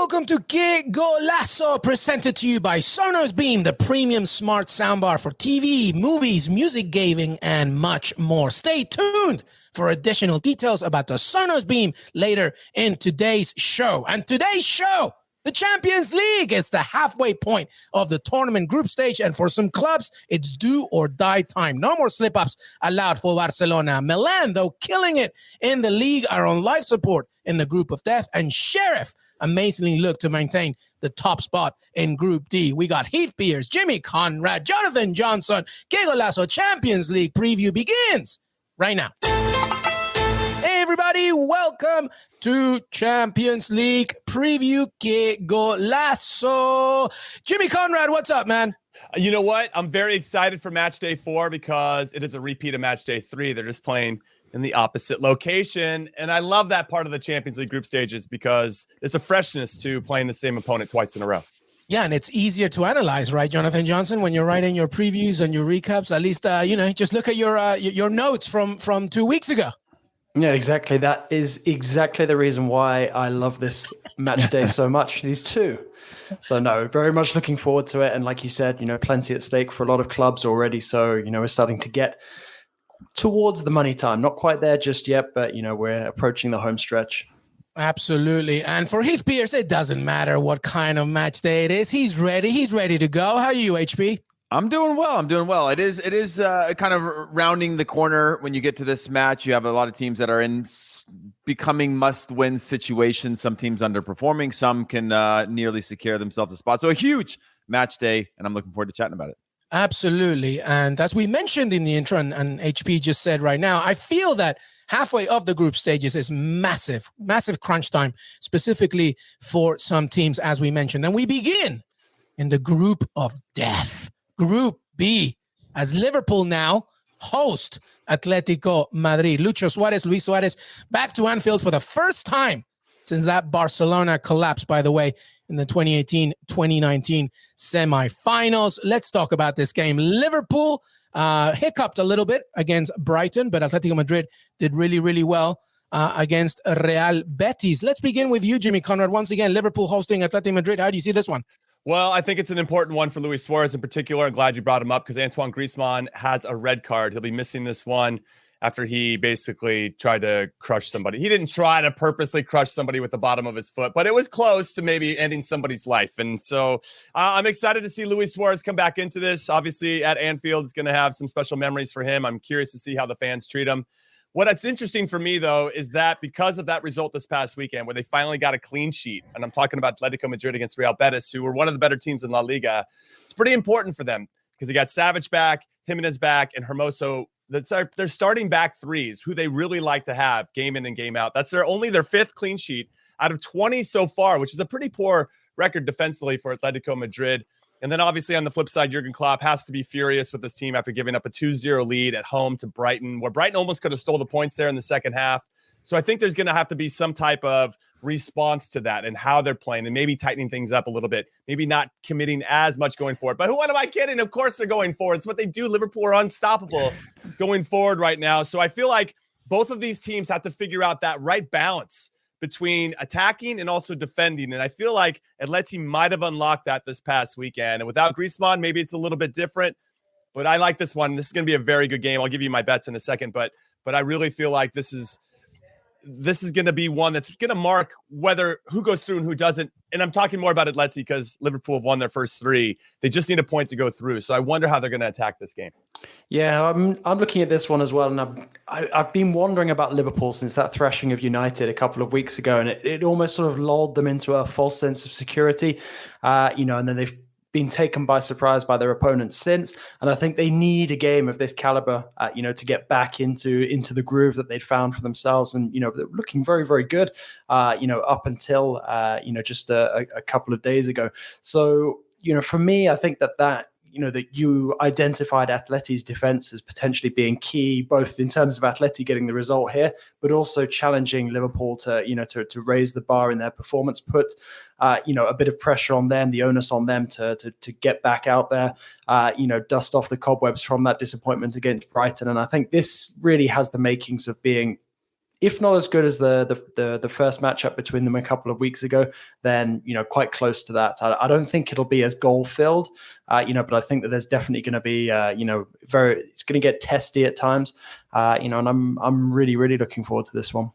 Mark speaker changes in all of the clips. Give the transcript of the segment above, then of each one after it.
Speaker 1: welcome to Qué Golazo, presented to you by Sonos Beam, the premium smart soundbar for TV, movies, music gaming, and much more. Stay tuned for additional details about the Sonos Beam later in today's show. And today's show, the Champions League, is the halfway point of the tournament group stage, and for some clubs, it's do or die time. No more slip-ups allowed for Barcelona. Milan, though killing it in the league, are on life support in the group of death, and Sheriff amazingly look to maintain the top spot in Group D. We got Heath Beers, Jimmy Conrad, Jonathan Johnson. Qué Golazo Champions League preview begins right now. Hey everybody, welcome to Champions League preview. Qué Golazo. Jimmy Conrad, what's up, man?
Speaker 2: You know what? I'm very excited for match day 4 because it is a repeat of match day 3. They're just playing in the opposite location. And I love that part of the Champions League group stages because there's a freshness to playing the same opponent twice in a row.
Speaker 1: Yeah, and it's easier to analyze, right, Jonathan Johnson, when you're writing your previews and your recaps. At least, just look at your notes from 2 weeks ago.
Speaker 3: Yeah, exactly. That is exactly the reason why I love this match day so much. These two. So, no, very much looking forward to it. And like you said, plenty at stake for a lot of clubs already. So, we're starting to get towards the money time. Not quite there just yet, but, we're approaching the home stretch. Absolutely. And for Heath Beers, it doesn't matter what kind of match day it is. He's ready. He's ready to go. How are you, HP?
Speaker 4: I'm doing well. It is kind of rounding the corner when you get to this match. You have a lot of teams that are in becoming must-win situations. Some teams underperforming. Some can nearly secure themselves a spot. So a huge match day, and I'm looking forward to chatting about it.
Speaker 1: Absolutely. And as we mentioned in the intro, and HP just said right now, I feel that halfway of the group stages is massive crunch time, specifically for some teams, as we mentioned. And we begin in the group of death, Group B, as Liverpool now host Atletico Madrid. Luis Suarez, back to Anfield for the first time since that Barcelona collapse, by the way, in the 2018-2019 semifinals. Let's talk about this game. Liverpool hiccuped a little bit against Brighton, but Atletico Madrid did really, really well against Real Betis. Let's begin with you, Jimmy Conrad. Once again, Liverpool hosting Atletico Madrid. How do you see this one?
Speaker 2: Well, I think it's an important one for Luis Suarez in particular. I'm glad you brought him up because Antoine Griezmann has a red card. He'll be missing this one after he basically tried to crush somebody. He didn't try to purposely crush somebody with the bottom of his foot, but it was close to maybe ending somebody's life. And so I'm excited to see Luis Suarez come back into this. Obviously, at Anfield, it's going to have some special memories for him. I'm curious to see how the fans treat him. What's interesting for me, though, is that because of that result this past weekend where they finally got a clean sheet, and I'm talking about Atletico Madrid against Real Betis, who were one of the better teams in La Liga, it's pretty important for them because they got Savage back, Jimenez back, and Hermoso. They're starting back threes, who they really like to have game in and game out. That's their fifth clean sheet out of 20 so far, which is a pretty poor record defensively for Atletico Madrid. And then obviously on the flip side, Jurgen Klopp has to be furious with this team after giving up a 2-0 lead at home to Brighton, where Brighton almost could have stole the points there in the second half. So I think there's going to have to be some type of response to that and how they're playing and maybe tightening things up a little bit, maybe not committing as much going forward. But what am I kidding? Of course they're going forward. It's what they do. Liverpool are unstoppable going forward right now. So I feel like both of these teams have to figure out that right balance between attacking and also defending. And I feel like Atleti might have unlocked that this past weekend. And without Griezmann, maybe it's a little bit different. But I like this one. This is going to be a very good game. I'll give you my bets in a second. But I really feel like this is going to be one that's going to mark who goes through and who doesn't. And I'm talking more about Atleti because Liverpool have won their first 3. They just need a point to go through. So I wonder how they're going to attack this game.
Speaker 3: Yeah, I'm looking at this one as well. And I've been wondering about Liverpool since that thrashing of United a couple of weeks ago. And it almost sort of lulled them into a false sense of security, and then they've been taken by surprise by their opponents since. And I think they need a game of this caliber, to get back into the groove that they'd found for themselves. And, they're looking very, very good, up until, just a couple of days ago. So, for me, I think that you identified Atleti's defense as potentially being key, both in terms of Atleti getting the result here, but also challenging Liverpool to raise the bar in their performance, put a bit of pressure on them, the onus on them to get back out there, dust off the cobwebs from that disappointment against Brighton. And I think this really has the makings of being if not as good as the first matchup between them a couple of weeks ago, then quite close to that. I don't think it'll be as goal filled, but I think that there's definitely going to be it's going to get testy at times, and I'm really really looking forward to this one.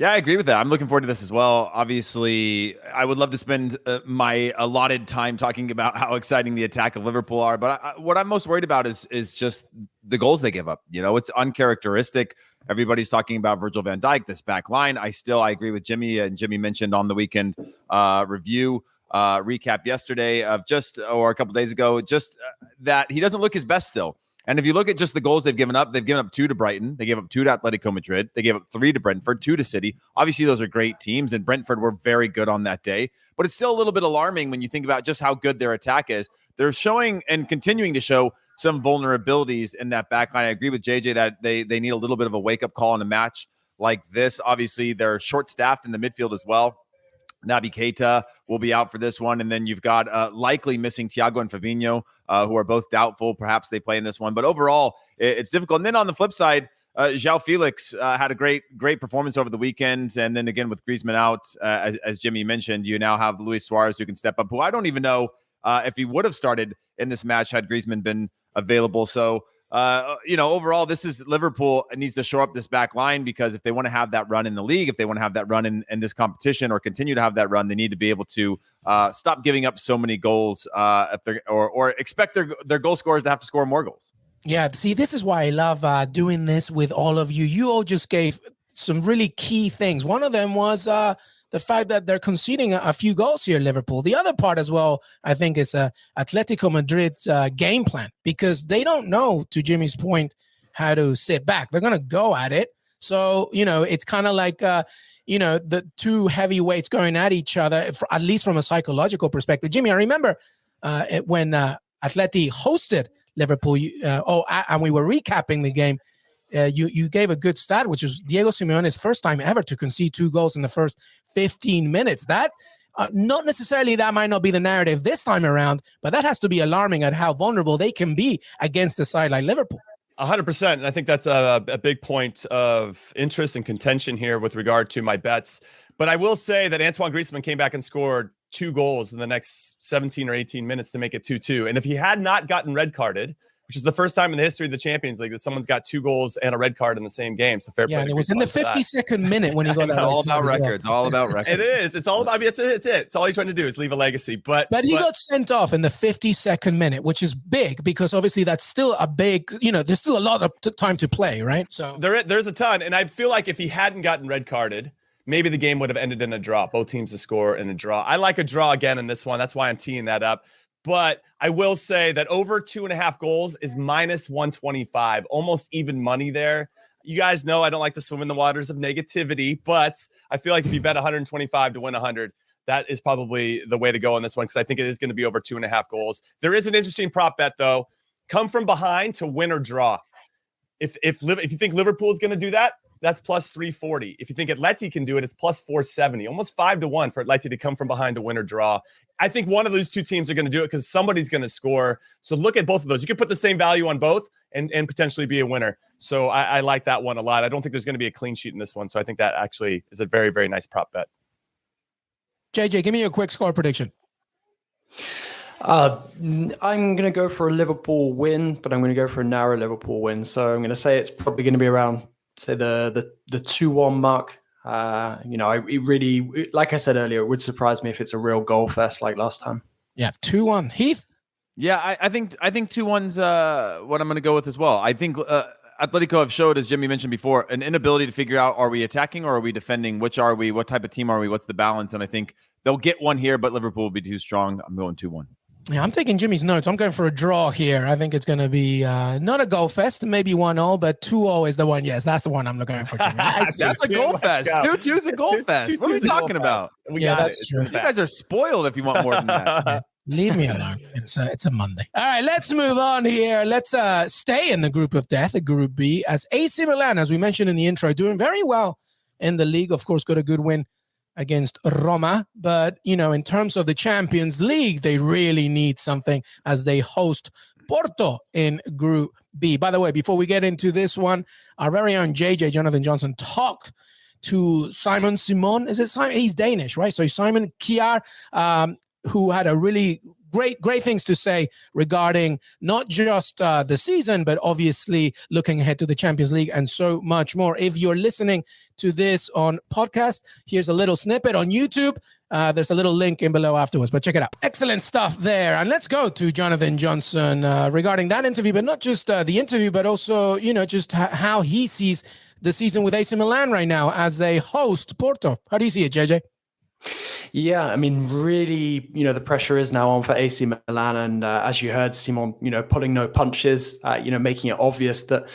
Speaker 4: Yeah, I agree with that. I'm looking forward to this as well. Obviously, I would love to spend my allotted time talking about how exciting the attack of Liverpool are. But what I'm most worried about is just the goals they give up. It's uncharacteristic. Everybody's talking about Virgil van Dijk, this back line. I agree with Jimmy. And Jimmy mentioned on the weekend review recap yesterday or a couple days ago, that he doesn't look his best still. And if you look at just the goals they've given up 2 to Brighton. They gave up 2 to Atletico Madrid. They gave up 3 to Brentford, 2 to City. Obviously, those are great teams, and Brentford were very good on that day. But it's still a little bit alarming when you think about just how good their attack is. They're showing and continuing to show some vulnerabilities in that back line. I agree with JJ that they need a little bit of a wake-up call in a match like this. Obviously, they're short-staffed in the midfield as well. Naby Keita will be out for this one. And then you've got likely missing Thiago and Fabinho, who are both doubtful. Perhaps they play in this one. But overall, it's difficult. And then on the flip side, João Felix had a great performance over the weekend. And then again, with Griezmann out, as Jimmy mentioned, you now have Luis Suarez who can step up, who I don't even know if he would have started in this match had Griezmann been available. So, overall, this is Liverpool needs to shore up this back line, because if they want to have that run in the league, if they want to have that run in this competition or continue to have that run, they need to be able to stop giving up so many goals if they're or expect their goal scorers to have to score more goals.
Speaker 1: Yeah, see, this is why I love doing this with all of you. You all just gave some really key things. One of them was the fact that they're conceding a few goals here, Liverpool. The other part as well, I think, is Atletico Madrid's game plan, because they don't know, to Jimmy's point, how to sit back. They're going to go at it. So, it's kind of like, the two heavyweights going at each other, at least from a psychological perspective. Jimmy, I remember when Atleti hosted Liverpool, and we were recapping the game, you gave a good stat, which was Diego Simeone's first time ever to concede 2 goals in the first 15 minutes. That not necessarily, that might not be the narrative this time around, but that has to be alarming at how vulnerable they can be against a side like Liverpool.
Speaker 2: 100%. And I think that's a big point of interest and contention here with regard to my bets. But I will say that Antoine Griezmann came back and scored 2 goals in the next 17 or 18 minutes to make it 2-2. And if he had not gotten red carded, which is the first time in the history of the Champions League that someone's got 2 goals and a red card in the same game. So fair play.
Speaker 1: Yeah, and it was in the 52nd minute when he got that.
Speaker 4: All about records. All about records.
Speaker 2: It is. It's all about. I mean, it's it. It's all he's trying to do is leave a legacy. But
Speaker 1: he got sent off in the 52nd minute, which is big, because obviously that's still a big. There's still a lot of time to play, right? So
Speaker 2: there's a ton, and I feel like if he hadn't gotten red carded, maybe the game would have ended in a draw. Both teams to score in a draw. I like a draw again in this one. That's why I'm teeing that up. But I will say that over 2.5 goals is minus 125, almost even money there. You guys know I don't like to swim in the waters of negativity, but I feel like if you bet 125 to win 100, that is probably the way to go on this one, because I think it is going to be over 2.5 goals. There is an interesting prop bet, though. Come from behind to win or draw. If you think Liverpool is going to do that, that's plus 340. If you think Atleti can do it, it's plus 470, almost 5-1 for Atleti to come from behind to win or draw. I think one of those two teams are going to do it because somebody's going to score. So look at both of those. You could put the same value on both and potentially be a winner. So I like that one a lot. I don't think there's going to be a clean sheet in this one. So I think that actually is a very, very nice prop bet.
Speaker 1: JJ, give me your quick score prediction.
Speaker 3: I'm going to go for a Liverpool win, but I'm going to go for a narrow Liverpool win. So I'm going to say it's probably going to be around, say, the 2-1 mark. It really, like I said earlier, it would surprise me if it's a real goal fest like last time.
Speaker 1: Yeah, 2-1. Heath?
Speaker 4: Yeah, I think 2-1's what I'm going to go with as well. I think Atletico have showed, as Jimmy mentioned before, an inability to figure out, are we attacking or are we defending? Which are we? What type of team are we? What's the balance? And I think they'll get one here, but Liverpool will be too strong. I'm going 2-1.
Speaker 1: Yeah, I'm taking Jimmy's notes. I'm going for a draw here. I think it's going to be not a goal fest, maybe 1-0, but 2-0 is the one. Yes, that's the one I'm looking for, Jimmy.
Speaker 4: That's a goal fest. 2-2's a goal fest. What are we talking about?
Speaker 1: Yeah, that's true.
Speaker 4: You guys are spoiled if you want more than that.
Speaker 1: Yeah. Leave me alone. It's a Monday. All right, let's move on here. Let's stay in the group of death, Group B, as AC Milan, as we mentioned in the intro, doing very well in the league. Of course, got a good win against Roma. But, in terms of the Champions League, they really need something as they host Porto in Group be. By the way, before we get into this one, our very own JJ, Jonathan Johnson, talked to Simon. Is it Simon? He's Danish, right? So Simon Kjær, who had a really great things to say regarding not just the season, but obviously looking ahead to the Champions League and so much more. If you're listening to this on podcast, here's a little snippet on YouTube. There's a little link in below afterwards, but check it out. Excellent stuff there. And let's go to Jonathan Johnson regarding that interview, but not just the interview, but also, just how he sees the season with AC Milan right now as they host Porto. How do you see it, JJ?
Speaker 3: Yeah, I mean, really, the pressure is now on for AC Milan. And as you heard, Simon, pulling no punches, making it obvious that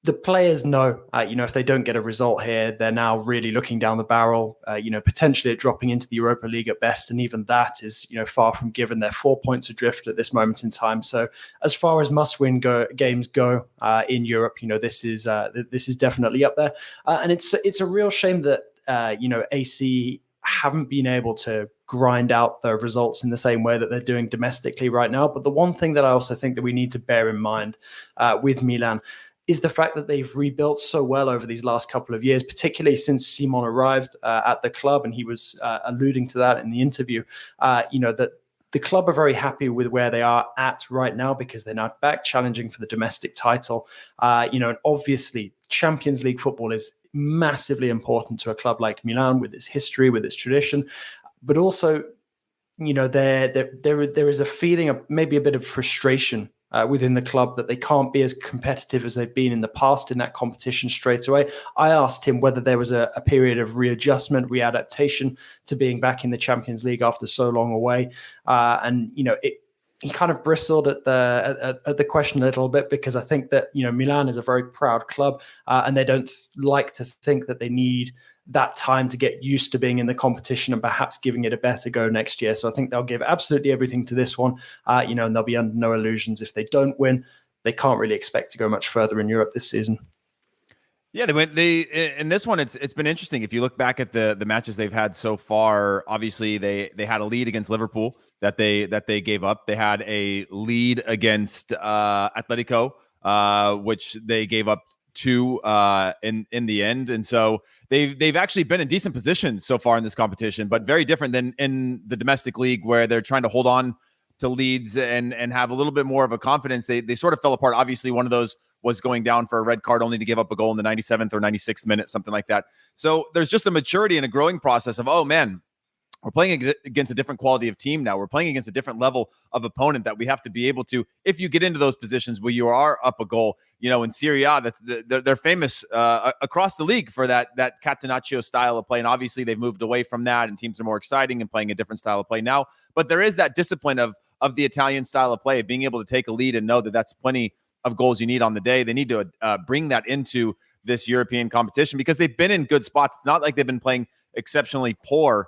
Speaker 3: the players know, if they don't get a result here, they're now really looking down the barrel, potentially dropping into the Europa League at best. And even that is, far from given. They're 4 points adrift at this moment in time. So as far as must-win games go in Europe, this is definitely up there. And it's a real shame that, AC haven't been able to grind out the results in the same way that they're doing domestically right now. But the one thing that I also think that we need to bear in mind with Milan is the fact that they've rebuilt so well over these last couple of years, particularly since Simon arrived at the club, and he was alluding to that in the interview, that the club are very happy with where they are at right now because they're now back challenging for the domestic title. And obviously Champions League football is massively important to a club like Milan with its history, with its tradition, but also, there is a feeling of maybe a bit of frustration within the club that they can't be as competitive as they've been in the past in that competition straight away. I asked him whether there was a period of readjustment, readaptation to being back in the Champions League after so long away. He kind of bristled at the question a little bit because I think that, Milan is a very proud club and they don't like to think that they need that time to get used to being in the competition and perhaps giving it a better go next year. So I think they'll give absolutely everything to this one, and they'll be under no illusions. If they don't win, they can't really expect to go much further in Europe this season.
Speaker 4: Yeah, in this one, it's been interesting. If you look back at the matches they've had so far, obviously they had a lead against Liverpool that they gave up. They had a lead against Atletico, which they gave up two in the end. And so they've actually been in decent positions so far in this competition, but very different than in the domestic league where they're trying to hold on to leads and have a little bit more of a confidence. They sort of fell apart. Obviously, one of those was going down for a red card only to give up a goal in the 97th or 96th minute, something like that. So there's just a maturity and a growing process of, oh man, we're playing against a different quality of team now. We're playing against a different level of opponent that we have to be able to, if you get into those positions where you are up a goal, in Serie A, they're famous across the league for that catenaccio style of play. And obviously they've moved away from that and teams are more exciting and playing a different style of play now. But there is that discipline of the Italian style of play, being able to take a lead and know that that's plenty of goals you need on the day. They need to bring that into this European competition because they've been in good spots. It's not like they've been playing exceptionally poor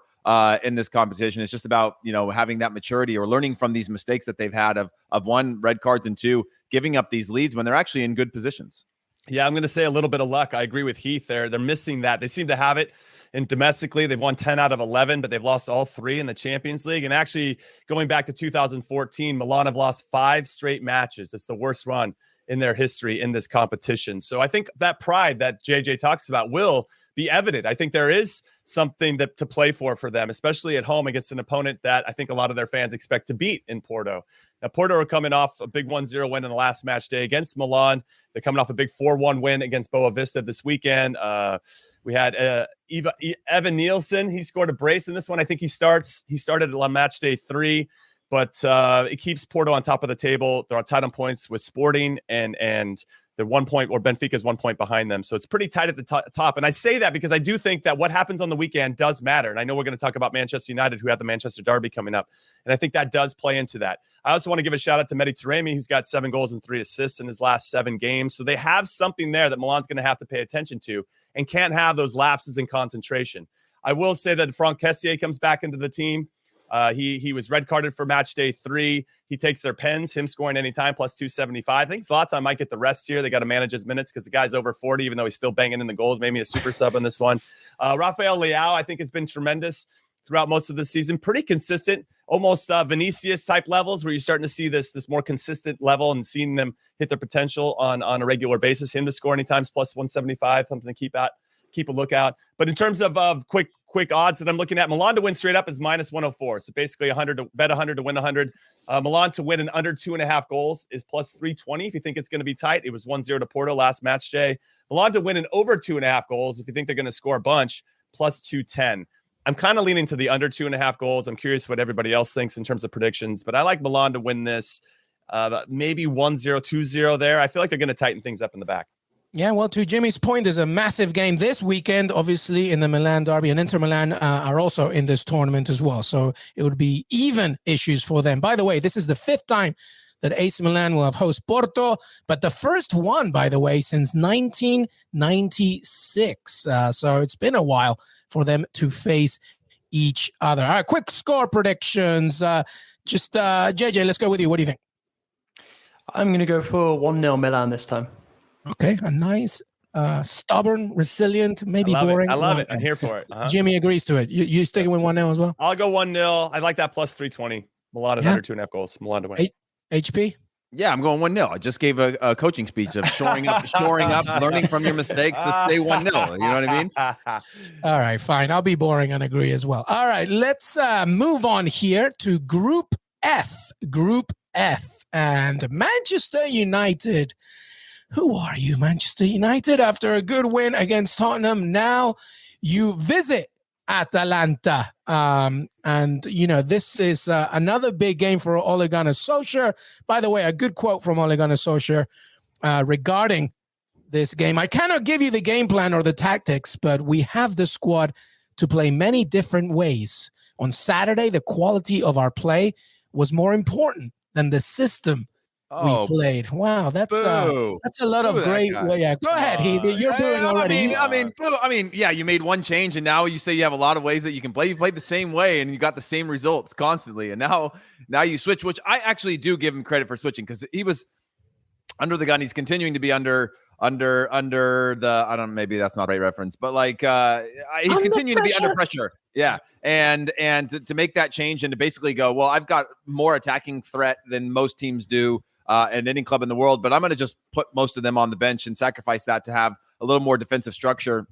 Speaker 4: in this competition. It's just about, having that maturity or learning from these mistakes that they've had of one, red cards, and two, giving up these leads when they're actually in good positions.
Speaker 2: Yeah, I'm going to say a little bit of luck. I agree with Heath there. They're missing that. They seem to have it. And domestically, they've won 10 out of 11, but they've lost all 3 in the Champions League. And actually, going back to 2014, Milan have lost 5 straight matches. It's the worst run in their history in this competition. So I think that pride that JJ talks about will be evident. I think there is something to play for them, especially at home against an opponent that I think a lot of their fans expect to beat in Porto. Now, Porto are coming off a big 1-0 win in the last match day against Milan. They're coming off a big 4-1 win against Boa Vista this weekend. We had Evan Nielsen. He scored a brace in this one. I think he started on match day 3, but it keeps Porto on top of the table. They're on tight on points with Sporting and they're 1 point, or Benfica's 1 point behind them. So it's pretty tight at the top. And I say that because I do think that what happens on the weekend does matter. And I know we're going to talk about Manchester United, who have the Manchester Derby coming up. And I think that does play into that. I also want to give a shout out to Mehdi Taremi, who's got 7 goals and 3 assists in his last 7 games. So they have something there that Milan's going to have to pay attention to and can't have those lapses in concentration. I will say that Franck Kessié comes back into the team. He was red carded for match day 3. He takes their pens, him scoring anytime, plus 275. I think Zlatan might get the rest here. They got to manage his minutes because the guy's over 40, even though he's still banging in the goals. Maybe a super sub on this one. Rafael Leao, I think, has been tremendous throughout most of the season. Pretty consistent, almost Vinicius type levels, where you're starting to see this more consistent level and seeing them hit their potential on a regular basis. Him to score anytime's plus 175, something to keep a lookout. But in terms of quick odds that I'm looking at, Milan to win straight up is minus 104. So basically 100 to bet 100 to win 100. Milan to win an under 2.5 goals is plus 320. If you think it's going to be tight, it was 1-0 to Porto last match day. Milan to win an over 2.5 goals, if you think they're going to score a bunch, plus 210. I'm kind of leaning to the under 2.5 goals. I'm curious what everybody else thinks in terms of predictions, but I like Milan to win this. Maybe 1-0, 2-0 there. I feel like they're going to tighten things up in the back.
Speaker 1: Yeah, well, to Jimmy's point, there's a massive game this weekend, obviously, in the Milan derby, and Inter Milan are also in this tournament as well. So it would be even issues for them. By the way, this is the 5th time that AC Milan will have host Porto, but the first one, by the way, since 1996. So it's been a while for them to face each other. All right, quick score predictions. JJ, let's go with you. What do you think?
Speaker 3: I'm going to go for 1-0 Milan this time.
Speaker 1: Okay, a nice, stubborn, resilient, maybe boring.
Speaker 2: I love it. I'm here for it.
Speaker 1: Jimmy agrees to it. You sticking with 1-0 as well?
Speaker 2: I'll go 1-0. I like that plus 320. Milan at under 2.5 goals. Milan to win.
Speaker 1: HP?
Speaker 4: Yeah, I'm going 1-0. I just gave a coaching speech of shoring up, learning from your mistakes to stay 1-0. You know what I mean?
Speaker 1: All right, fine. I'll be boring and agree as well. All right, let's move on here to Group F. Group F. And Manchester United. Who are you, Manchester United? After a good win against Tottenham, now you visit Atalanta. And, you know, this is another big game for Ole Gunnar Solskjaer. By the way, a good quote from Ole Gunnar Solskjaer regarding this game. I cannot give you the game plan or the tactics, but we have the squad to play many different ways. On Saturday, the quality of our play was more important than the system we played. Wow, that's a lot of great. Well, yeah, go ahead, Heath. You're doing already.
Speaker 4: I mean, yeah, you made one change, and now you say you have a lot of ways that you can play. You played the same way, and you got the same results constantly. And now you switch, which I actually do give him credit for switching, because he was under the gun. He's continuing to be under the. I don't. Maybe that's not a right reference, but like he's continuing to be under pressure. Yeah, and to make that change and to basically go, well, I've got more attacking threat than most teams do. And any club in the world, but I'm going to just put most of them on the bench and sacrifice that to have a little more defensive structure.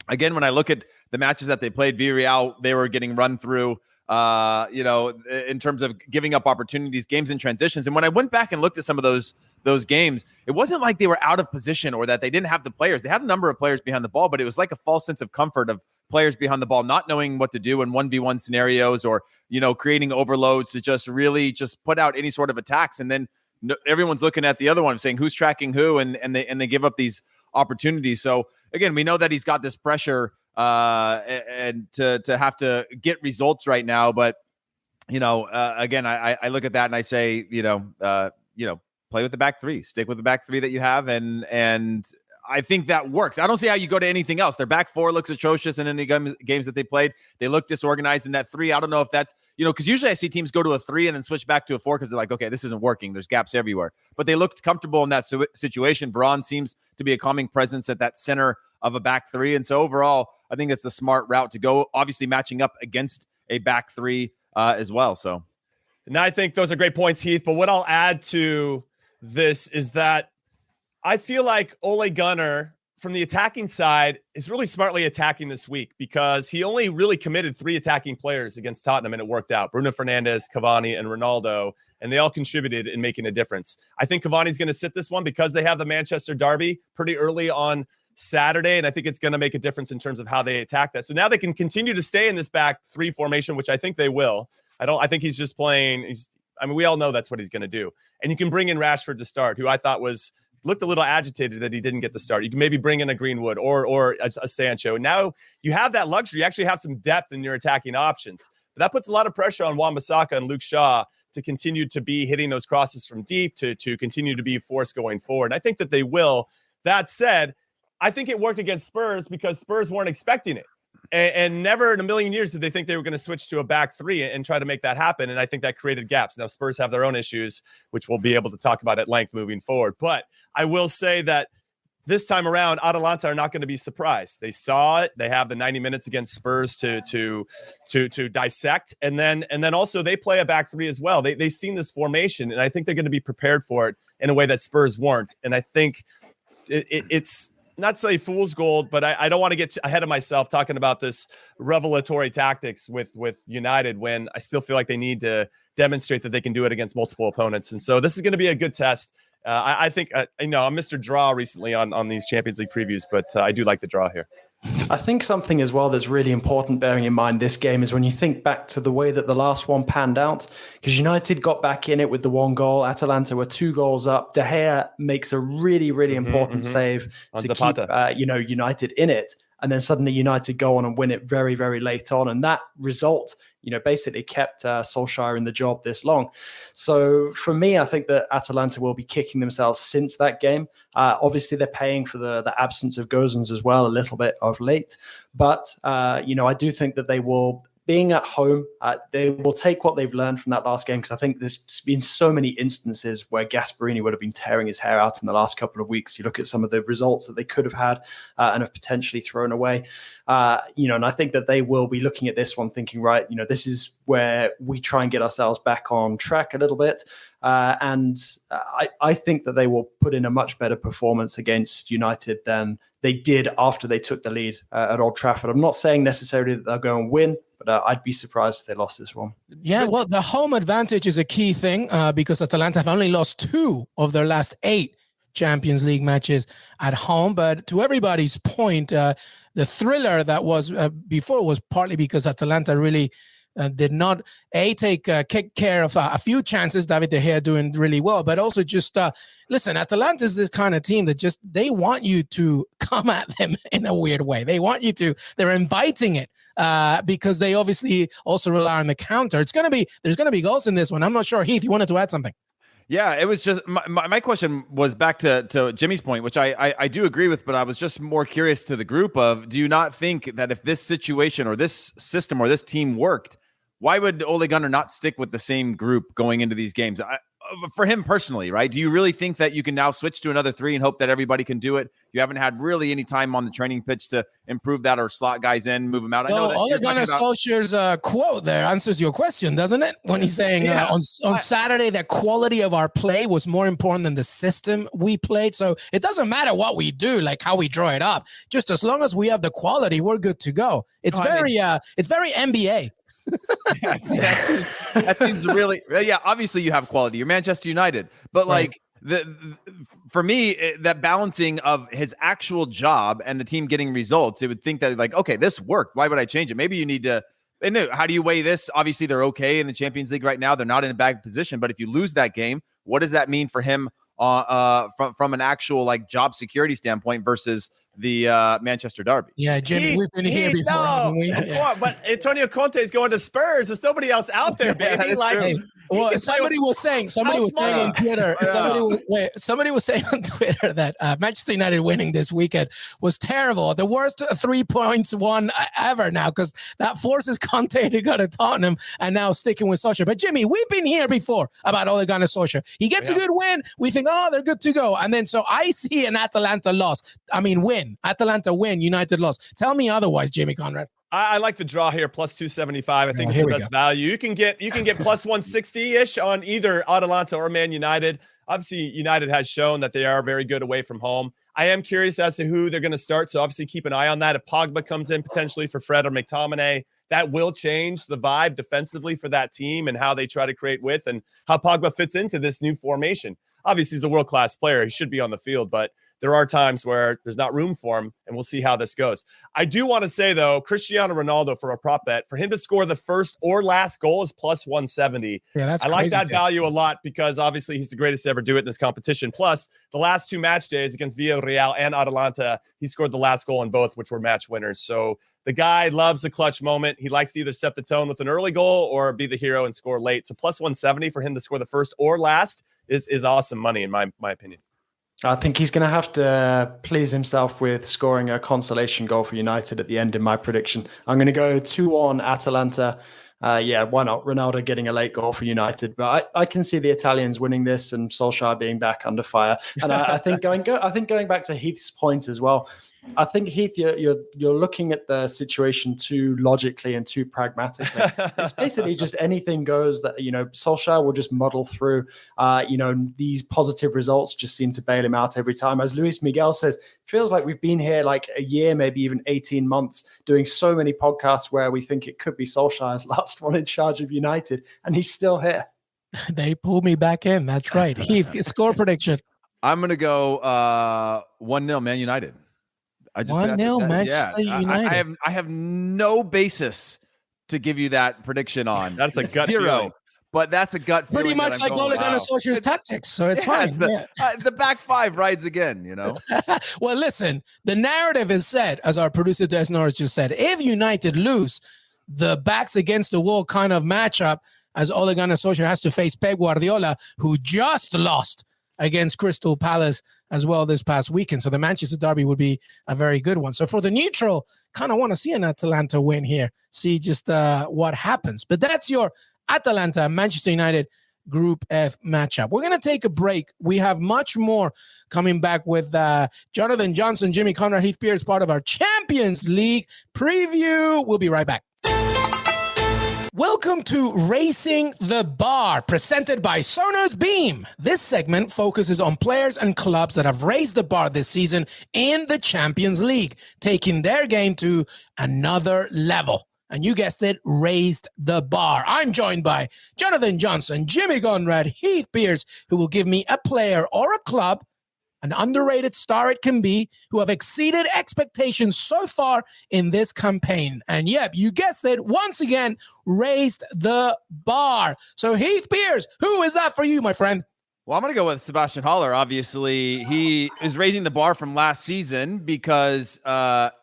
Speaker 4: Again, when I look at the matches that they played, Villarreal, they were getting run through, in terms of giving up opportunities, games in transitions. And when I went back and looked at some of those games, it wasn't like they were out of position or that they didn't have the players. They had a number of players behind the ball, but it was like a false sense of comfort of players behind the ball not knowing what to do in 1v1 scenarios, or, creating overloads to just really just put out any sort of attacks. And then everyone's looking at the other one saying who's tracking who, and they give up these opportunities. So again, we know that he's got this pressure and to have to get results right now. But again, I look at that and I say, play with the back three, stick with the back three that you have, and I think that works. I don't see how you go to anything else. Their back four looks atrocious in any games that they played. They look disorganized in that three. I don't know if that's, because usually I see teams go to a three and then switch back to a four because they're like, okay, this isn't working. There's gaps everywhere. But they looked comfortable in that situation. Varane seems to be a calming presence at that center of a back three. And so overall, I think it's the smart route to go, obviously matching up against a back three as well. So,
Speaker 2: and I think those are great points, Heath. But what I'll add to this is that I feel like Ole Gunnar, from the attacking side, is really smartly attacking this week, because he only really committed 3 attacking players against Tottenham, and it worked out. Bruno Fernandes, Cavani, and Ronaldo, and they all contributed in making a difference. I think Cavani's going to sit this one because they have the Manchester derby pretty early on Saturday, and I think it's going to make a difference in terms of how they attack that. So now they can continue to stay in this back three formation, which I think they will. I think he's just playing. We all know that's what he's going to do. And you can bring in Rashford to start, who I thought looked a little agitated that he didn't get the start. You can maybe bring in a Greenwood or a Sancho. Now you have that luxury. You actually have some depth in your attacking options. But that puts a lot of pressure on Wan-Bissaka and Luke Shaw to continue to be hitting those crosses from deep, to continue to be a force going forward. And I think that they will. That said, I think it worked against Spurs because Spurs weren't expecting it. And never in a million years did they think they were going to switch to a back three and try to make that happen. And I think that created gaps. Now, Spurs have their own issues, which we'll be able to talk about at length moving forward. But I will say that this time around, Atalanta are not going to be surprised. They saw it. They have the 90 minutes against Spurs to dissect, and then also they play a back three as well. They've seen this formation, and I think they're going to be prepared for it in a way that Spurs weren't. And I think it's not to say fool's gold, but I don't want to get ahead of myself talking about this revelatory tactics with United when I still feel like they need to demonstrate that they can do it against multiple opponents. And so this is going to be a good test. I think, I'm Mr. Draw recently on these Champions League previews, but I do like the draw here.
Speaker 3: I think something as well that's really important bearing in mind this game is when you think back to the way that the last one panned out, because United got back in it with the 1 goal. Atalanta were 2 goals up. De Gea makes a really, really important save
Speaker 2: on
Speaker 3: to
Speaker 2: Zapata.
Speaker 3: keep United in it. And then suddenly United go on and win it very, very late on. And that result, basically kept Solskjaer in the job this long. So for me, I think that Atalanta will be kicking themselves since that game. Obviously, they're paying for the absence of Gozens as well, a little bit of late. But, I do think that they will, being at home, they will take what they've learned from that last game, because I think there's been so many instances where Gasperini would have been tearing his hair out in the last couple of weeks. You look at some of the results that they could have had and have potentially thrown away. And I think that they will be looking at this one thinking, right, this is where we try and get ourselves back on track a little bit. And I think that they will put in a much better performance against United than they did after they took the lead at Old Trafford. I'm not saying necessarily that they'll go and win, but I'd be surprised if they lost this one.
Speaker 1: Yeah, well, the home advantage is a key thing because Atalanta have only lost 2 of their last 8 Champions League matches at home. But to everybody's point, the thriller that was before was partly because Atalanta really did not take care of a few chances. David De Gea doing really well, but also just listen. Atalanta is this kind of team that just they want you to come at them in a weird way. They want you to. They're inviting it because they obviously also rely on the counter. There's going to be goals in this one. I'm not sure. Heath, you wanted to add something?
Speaker 4: Yeah, it was just my question was back to Jimmy's point, which I do agree with, but I was just more curious to the group of, do you not think that if this situation or this system or this team worked, why would Ole Gunnar not stick with the same group going into these games? For him personally, right? Do you really think that you can now switch to another 3 and hope that everybody can do it? You haven't had really any time on the training pitch to improve that or slot guys in, move them out.
Speaker 1: Well, Ole Gunnar Solskjaer's quote there answers your question, doesn't it? When he's saying on Saturday that quality of our play was more important than the system we played. So it doesn't matter what we do, like how we draw it up. Just as long as we have the quality, we're good to go. It's very NBA.
Speaker 4: Yeah, that seems really, yeah, obviously you have quality. You're Manchester United, but like for me, that balancing of his actual job and the team getting results, it would think that like, okay, this worked. Why would I change it? Maybe you need to, and how do you weigh this? Obviously they're okay in the Champions League right now. They're not in a bad position, but if you lose that game, what does that mean for him from an actual like job security standpoint versus the Manchester Derby?
Speaker 1: Yeah, Jimmy, we've been here before.
Speaker 2: No, yeah. But Antonio Conte is going to Spurs. There's nobody else out there, baby.
Speaker 1: Somebody was saying on Twitter. Somebody was saying on Twitter that Manchester United winning this weekend was terrible. The worst 3 points won ever now, because that forces Conte to go to Tottenham and now sticking with Solskjaer. But Jimmy, we've been here before about Ole Gunnar Solskjaer. He gets a good win. We think, they're good to go. And then so I see an Atalanta loss. I mean, win. Atalanta win. United loss. Tell me otherwise, Jimmy Conrad.
Speaker 2: I like the draw here, plus 275. I think it's the best value. You can get plus 160-ish on either Atalanta or Man United. Obviously, United has shown that they are very good away from home. I am curious as to who they're going to start, so obviously keep an eye on that. If Pogba comes in potentially for Fred or McTominay, that will change the vibe defensively for that team and how they try to create width and how Pogba fits into this new formation. Obviously, he's a world-class player. He should be on the field, but there are times where there's not room for him, and we'll see how this goes. I do want to say, though, Cristiano Ronaldo for a prop bet, for him to score the first or last goal is plus 170.
Speaker 1: Yeah, that's
Speaker 2: I like that value a lot because obviously he's the greatest to ever do it in this competition. Plus, the last 2 match days against Villarreal and Atalanta, he scored the last goal in both, which were match winners. So the guy loves the clutch moment. He likes to either set the tone with an early goal or be the hero and score late. So plus 170 for him to score the first or last is awesome money in my opinion.
Speaker 3: I think he's going to have to please himself with scoring a consolation goal for United at the end in my prediction. I'm going to go 2-1 Atalanta. Why not? Ronaldo getting a late goal for United, but I can see the Italians winning this and Solskjaer being back under fire. And I think going back to Heath's point as well, I think Heath, you're looking at the situation too logically and too pragmatically. It's basically just anything goes that, Solskjaer will just muddle through. These positive results just seem to bail him out every time. As Luis Miguel says, it feels like we've been here like a year, maybe even 18 months, doing so many podcasts where we think it could be Solskjaer's last one in charge of United, and he's still here.
Speaker 1: They pulled me back in. That's right. Heath, score prediction.
Speaker 4: I'm going to go 1-0 Man United.
Speaker 1: 1-0 Manchester United.
Speaker 4: I have no basis to give you that prediction on.
Speaker 2: That's a gut
Speaker 4: zero,
Speaker 2: feeling.
Speaker 4: But that's a gut feeling.
Speaker 1: Pretty much like Ole Gunnar Solskjaer's tactics, so it's fine.
Speaker 4: The back five rides again,
Speaker 1: Well, listen, the narrative is set, as our producer Des Norris just said. If United lose, the backs against the wall kind of matchup, as Ole Gunnar Solskjaer has to face Pep Guardiola, who just lost against Crystal Palace as well this past weekend. So the Manchester derby would be a very good one. So for the neutral, kind of want to see an Atalanta win here. See just what happens. But that's your Atalanta Manchester United Group F matchup. We're going to take a break. We have much more coming back with Jonathan Johnson, Jimmy Conrad, Heath Pierce, part of our Champions League preview. We'll be right back. Welcome to Racing the Bar, presented by Sonos Beam. This segment focuses on players and clubs that have raised the bar this season in the Champions League, taking their game to another level. And you guessed it, raised the bar. I'm joined by Jonathan Johnson, Jimmy Conrad, Heath Pierce, who will give me a player or a club, an underrated star it can be, who have exceeded expectations so far in this campaign. And yep, you guessed it, once again, raised the bar. So Heath Pierce, who is that for you, my friend?
Speaker 4: Well, I'm going to go with Sebastian Haller. Obviously, he is raising the bar from last season because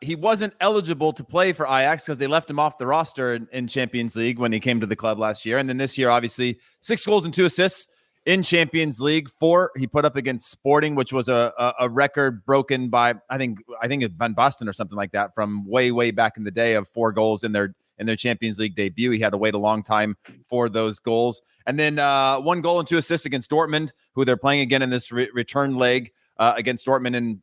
Speaker 4: he wasn't eligible to play for Ajax because they left him off the roster in Champions League when he came to the club last year. And then this year, obviously, 6 goals and 2 assists in Champions League. 4 he put up against Sporting, which was a record broken by, I think it's Van Basten or something like that from way back in the day of 4 goals in their Champions League debut. He had to wait a long time for those goals. And then 1 goal and 2 assists against Dortmund, who they're playing again in this return leg against Dortmund, and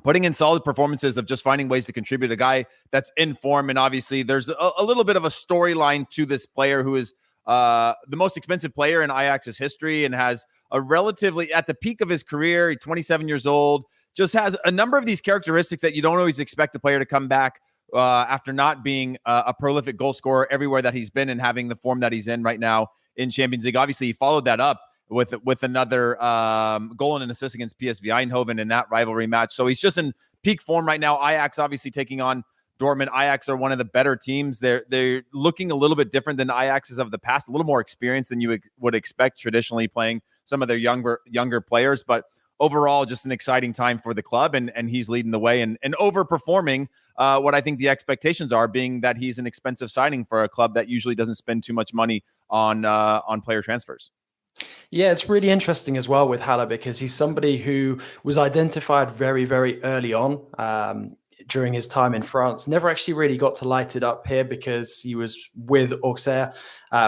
Speaker 4: putting in solid performances of just finding ways to contribute. A guy that's in form. And obviously there's a little bit of a storyline to this player who is the most expensive player in Ajax's history and has a relatively, at the peak of his career, 27 years old, just has a number of these characteristics that you don't always expect a player to come back after not being a prolific goal scorer everywhere that he's been and having the form that he's in right now in Champions League. Obviously, he followed that up with another goal and an assist against PSV Eindhoven in that rivalry match. So he's just in peak form right now. Ajax obviously taking on Dortmund. Ajax are one of the better teams. They're looking a little bit different than Ajax's of the past, a little more experienced than you would expect traditionally playing some of their younger players. But overall, just an exciting time for the club, and he's leading the way and overperforming what I think the expectations are, being that he's an expensive signing for a club that usually doesn't spend too much money on player transfers.
Speaker 3: Yeah, it's really interesting as well with Haller because he's somebody who was identified very, very early on during his time in France. Never actually really got to light it up here because he was with Auxerre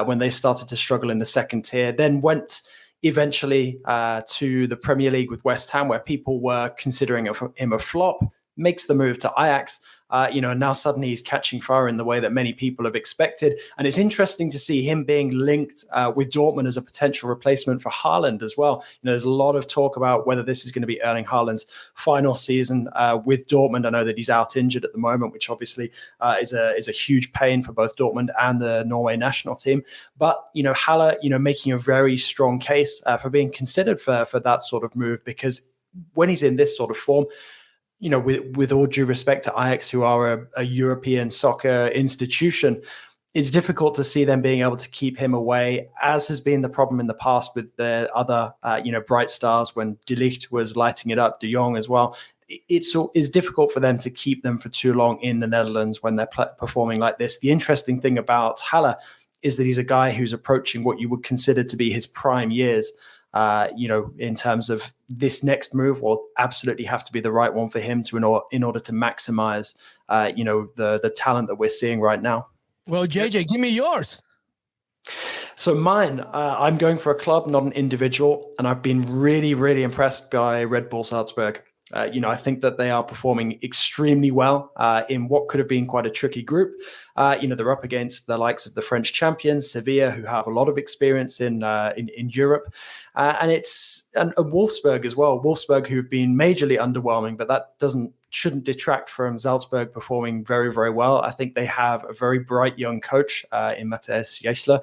Speaker 3: when they started to struggle in the second tier, then went eventually to the Premier League with West Ham, where people were considering him a flop, makes the move to Ajax, and now suddenly he's catching fire in the way that many people have expected. And it's interesting to see him being linked with Dortmund as a potential replacement for Haaland as well. There's a lot of talk about whether this is going to be Erling Haaland's final season with Dortmund. I know that he's out injured at the moment, which obviously is a huge pain for both Dortmund and the Norway national team. But, Haller, making a very strong case for being considered for that sort of move, because when he's in this sort of form, with all due respect to Ajax, who are a European soccer institution, it's difficult to see them being able to keep him away, as has been the problem in the past with the other, bright stars when De Ligt was lighting it up, De Jong as well. It's difficult for them to keep them for too long in the Netherlands when they're performing like this. The interesting thing about Haller is that he's a guy who's approaching what you would consider to be his prime years. In terms of this next move will absolutely have to be the right one for him in order to maximize, the talent that we're seeing right now.
Speaker 1: Well, JJ, give me yours.
Speaker 3: So mine, I'm going for a club, not an individual, and I've been really, really impressed by Red Bull Salzburg. I think that they are performing extremely well in what could have been quite a tricky group. They're up against the likes of the French champions, Sevilla, who have a lot of experience in Europe, and Wolfsburg as well. Wolfsburg, who've been majorly underwhelming, but that shouldn't detract from Salzburg performing very, very well. I think they have a very bright young coach in Matthias Jaissler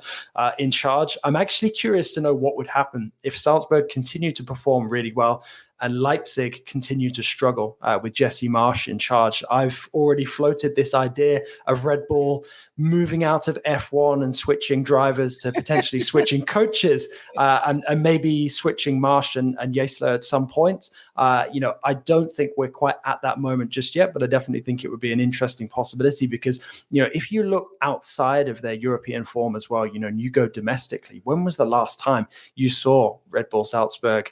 Speaker 3: in charge. I'm actually curious to know what would happen if Salzburg continue to perform really well and Leipzig continue to struggle with Jesse Marsch in charge. I've already floated this idea of Red Bull moving out of F1 and switching drivers to potentially switching coaches and maybe switching Marsch and Jaissler at some point. I don't think we're quite at that moment just yet, but I definitely think it would be an interesting possibility because, if you look outside of their European form as well, and you go domestically, when was the last time you saw Red Bull Salzburg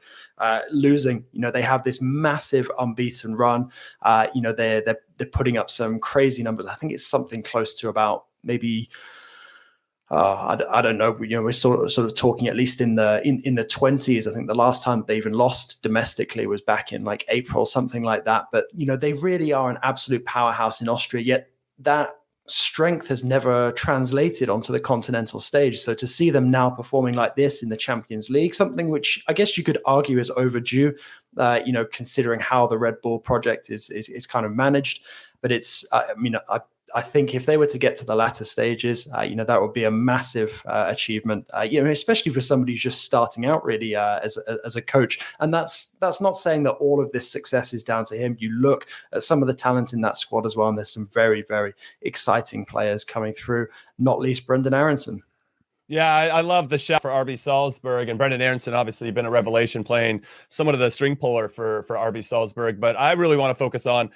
Speaker 3: losing? They have this massive unbeaten run. They're putting up some crazy numbers. I think it's something close to about maybe I don't know. We're sort of talking at least in the 20s. I think the last time they even lost domestically was back in like April, something like that. But they really are an absolute powerhouse in Austria. Yet that strength has never translated onto the continental stage. So to see them now performing like this in the Champions League, something which I guess you could argue is overdue, considering how the Red Bull project is kind of managed. But I think if they were to get to the latter stages, that would be a massive achievement, especially for somebody who's just starting out really as a coach. And that's not saying that all of this success is down to him. You look at some of the talent in that squad as well, and there's some very, very exciting players coming through, not least Brendan Aronson.
Speaker 2: Yeah, I love the chef for RB Salzburg, and Brendan Aronson obviously been a revelation playing somewhat of the string puller for RB Salzburg. But I really want to focus on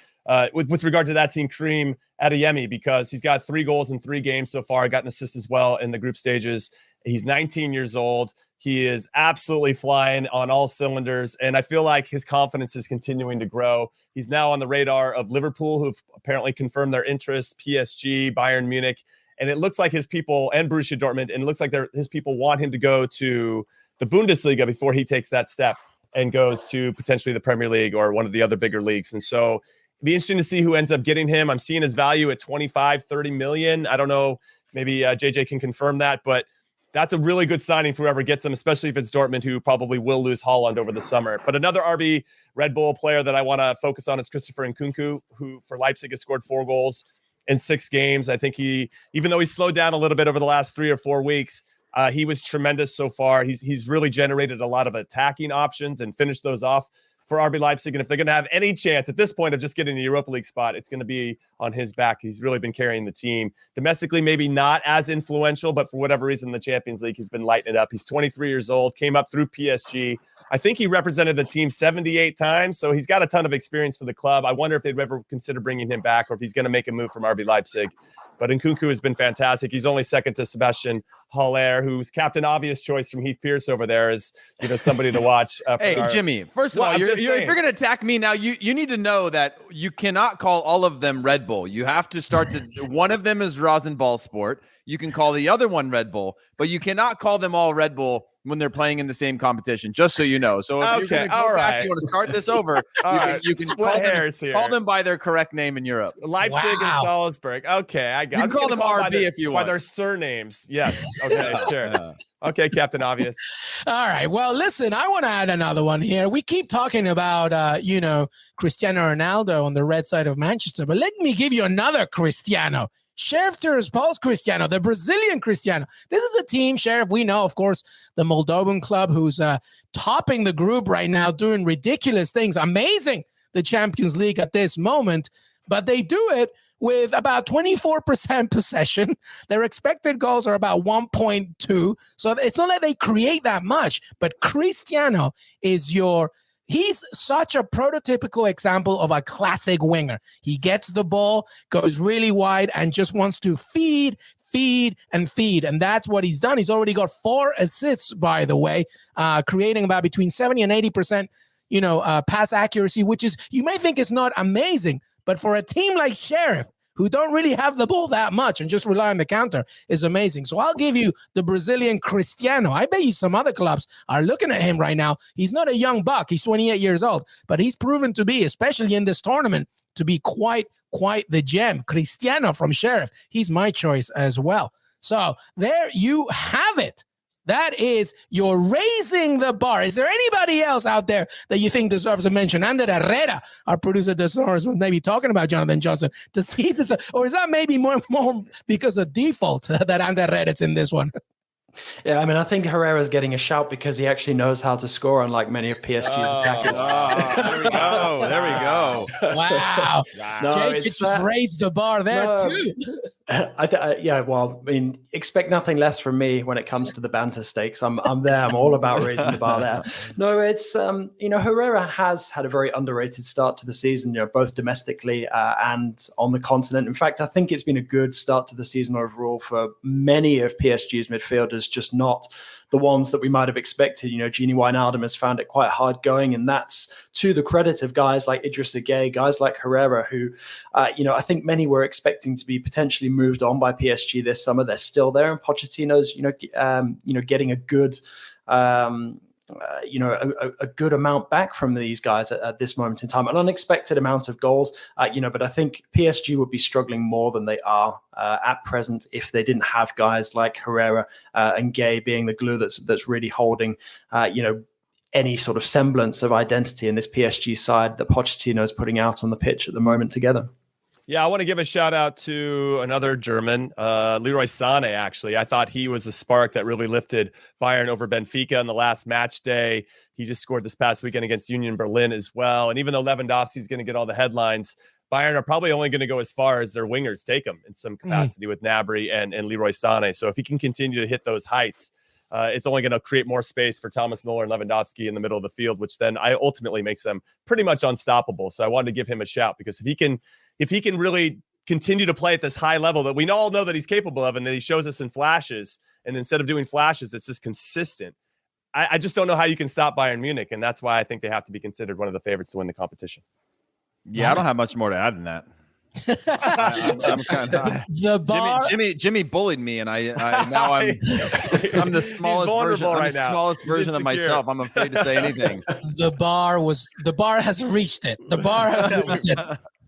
Speaker 2: with regard to that team, Karim Adeyemi, because he's got 3 goals in 3 games so far. Got an assist as well in the group stages. He's 19 years old. He is absolutely flying on all cylinders, and I feel like his confidence is continuing to grow. He's now on the radar of Liverpool, who've apparently confirmed their interest, PSG, Bayern Munich. And it looks like his people, and Borussia Dortmund, and it looks like his people want him to go to the Bundesliga before he takes that step and goes to potentially the Premier League or one of the other bigger leagues. And so it'd be interesting to see who ends up getting him. I'm seeing his value at 25, 30 million. I don't know. Maybe JJ can confirm that, but that's a really good signing for whoever gets him, especially if it's Dortmund, who probably will lose Haaland over the summer. But another RB Red Bull player that I want to focus on is Christopher Nkunku, who for Leipzig has scored 4 goals in 6 games. I think even though he's slowed down a little bit over the last 3 or 4 weeks, he was tremendous so far. He's really generated a lot of attacking options and finished those off for RB Leipzig. And if they're going to have any chance at this point of just getting a Europa League spot, it's going to be on his back. He's really been carrying the team. Domestically, maybe not as influential, but for whatever reason, in the Champions League, he's been lighting it up. He's 23 years old, came up through PSG. I think he represented the team 78 times, so he's got a ton of experience for the club. I wonder if they'd ever consider bringing him back or if he's going to make a move from RB Leipzig. But Nkunku has been fantastic. He's only second to Sebastian Haller, who's Captain Obvious choice from Heath Pierce over there, is somebody to watch.
Speaker 4: Hey, Jimmy, first of all, if you're going to attack me now, you need to know that you cannot call all of them Red Bull. You have to start to – one of them is Rosenball Sport. You can call the other one Red Bull, but you cannot call them all Red Bull when they're playing in the same competition, just so you know. So if you're going to go back, you want to start this over, you can call them by their correct name in Europe.
Speaker 2: Leipzig and Salzburg. Okay, I got it.
Speaker 4: You can call them RB if you want.
Speaker 2: By their surnames. Yes. Okay, sure. Yeah. Okay, Captain Obvious.
Speaker 1: All right. Well, listen, I want to add another one here. We keep talking about, Cristiano Ronaldo on the red side of Manchester, but let me give you another Cristiano. Sheriff Tirspol's Cristiano, the Brazilian Cristiano. This is a team, Sheriff, we know, of course, the Moldovan club who's topping the group right now, doing ridiculous things. Amazing, the Champions League at this moment, but they do it with about 24% possession. Their expected goals are about 1.2. So it's not like they create that much, but Cristiano is he's such a prototypical example of a classic winger. He gets the ball, goes really wide, and just wants to feed. And that's what he's done. He's already got 4 assists, by the way, creating about between 70 and 80%, pass accuracy, which is, you may think it's not amazing, but for a team like Sheriff, who don't really have the ball that much and just rely on the counter is amazing. So I'll give you the Brazilian Cristiano. I bet you some other clubs are looking at him right now. He's not a young buck. He's 28 years old, but he's proven to be, especially in this tournament, to be quite the gem. Cristiano from Sheriff. He's my choice as well. So there you have it. That is your raising the bar. Is there anybody else out there that you think deserves a mention? Ander Herrera, our producer, was maybe talking about Jonathan Johnson. Does he deserve, or is that maybe more because of default that Ander Herrera's in this one?
Speaker 3: Yeah, I mean, I think Herrera's getting a shout because he actually knows how to score, unlike many of PSG's attackers.
Speaker 4: There we go. There we go.
Speaker 1: Wow.
Speaker 3: No,
Speaker 1: JJ just raised the bar there, too.
Speaker 3: Well, I mean, expect nothing less from me when it comes to the banter stakes. I'm there. I'm all about raising the bar there. No, it's, Herrera has had a very underrated start to the season, both domestically and on the continent. In fact, I think it's been a good start to the season overall for many of PSG's midfielders, just not the ones that we might have expected. Gini Wijnaldum has found it quite hard going, and that's to the credit of guys like Idrissa Gueye, guys like Herrera, who, I think many were expecting to be potentially moved on by PSG this summer. They're still there, and Pochettino's, getting a good, a good amount back from these guys at this moment in time, an unexpected amount of goals, but I think PSG would be struggling more than they are at present if they didn't have guys like Herrera and Gueye being the glue that's really holding, any sort of semblance of identity in this PSG side that Pochettino is putting out on the pitch at the moment together.
Speaker 2: Yeah, I want to give a shout out to another German, Leroy Sané, actually. I thought he was the spark that really lifted Bayern over Benfica in the last match day. He just scored this past weekend against Union Berlin as well. And even though Lewandowski's going to get all the headlines, Bayern are probably only going to go as far as their wingers take them in some capacity with Gnabry and Leroy Sané. So if he can continue to hit those heights, it's only going to create more space for Thomas Müller and Lewandowski in the middle of the field, which then ultimately makes them pretty much unstoppable. So I wanted to give him a shout because if he can really continue to play at this high level that we all know that he's capable of and that he shows us in flashes, and instead of doing flashes, it's just consistent, I just don't know how you can stop Bayern Munich, and that's why I think they have to be considered one of the favorites to win the competition.
Speaker 4: Yeah, I don't have much more to add than that.
Speaker 1: The bar.
Speaker 4: Jimmy bullied me, and I'm the smallest version of myself. I'm afraid to say anything.
Speaker 1: The bar has reached it. The bar has reached it.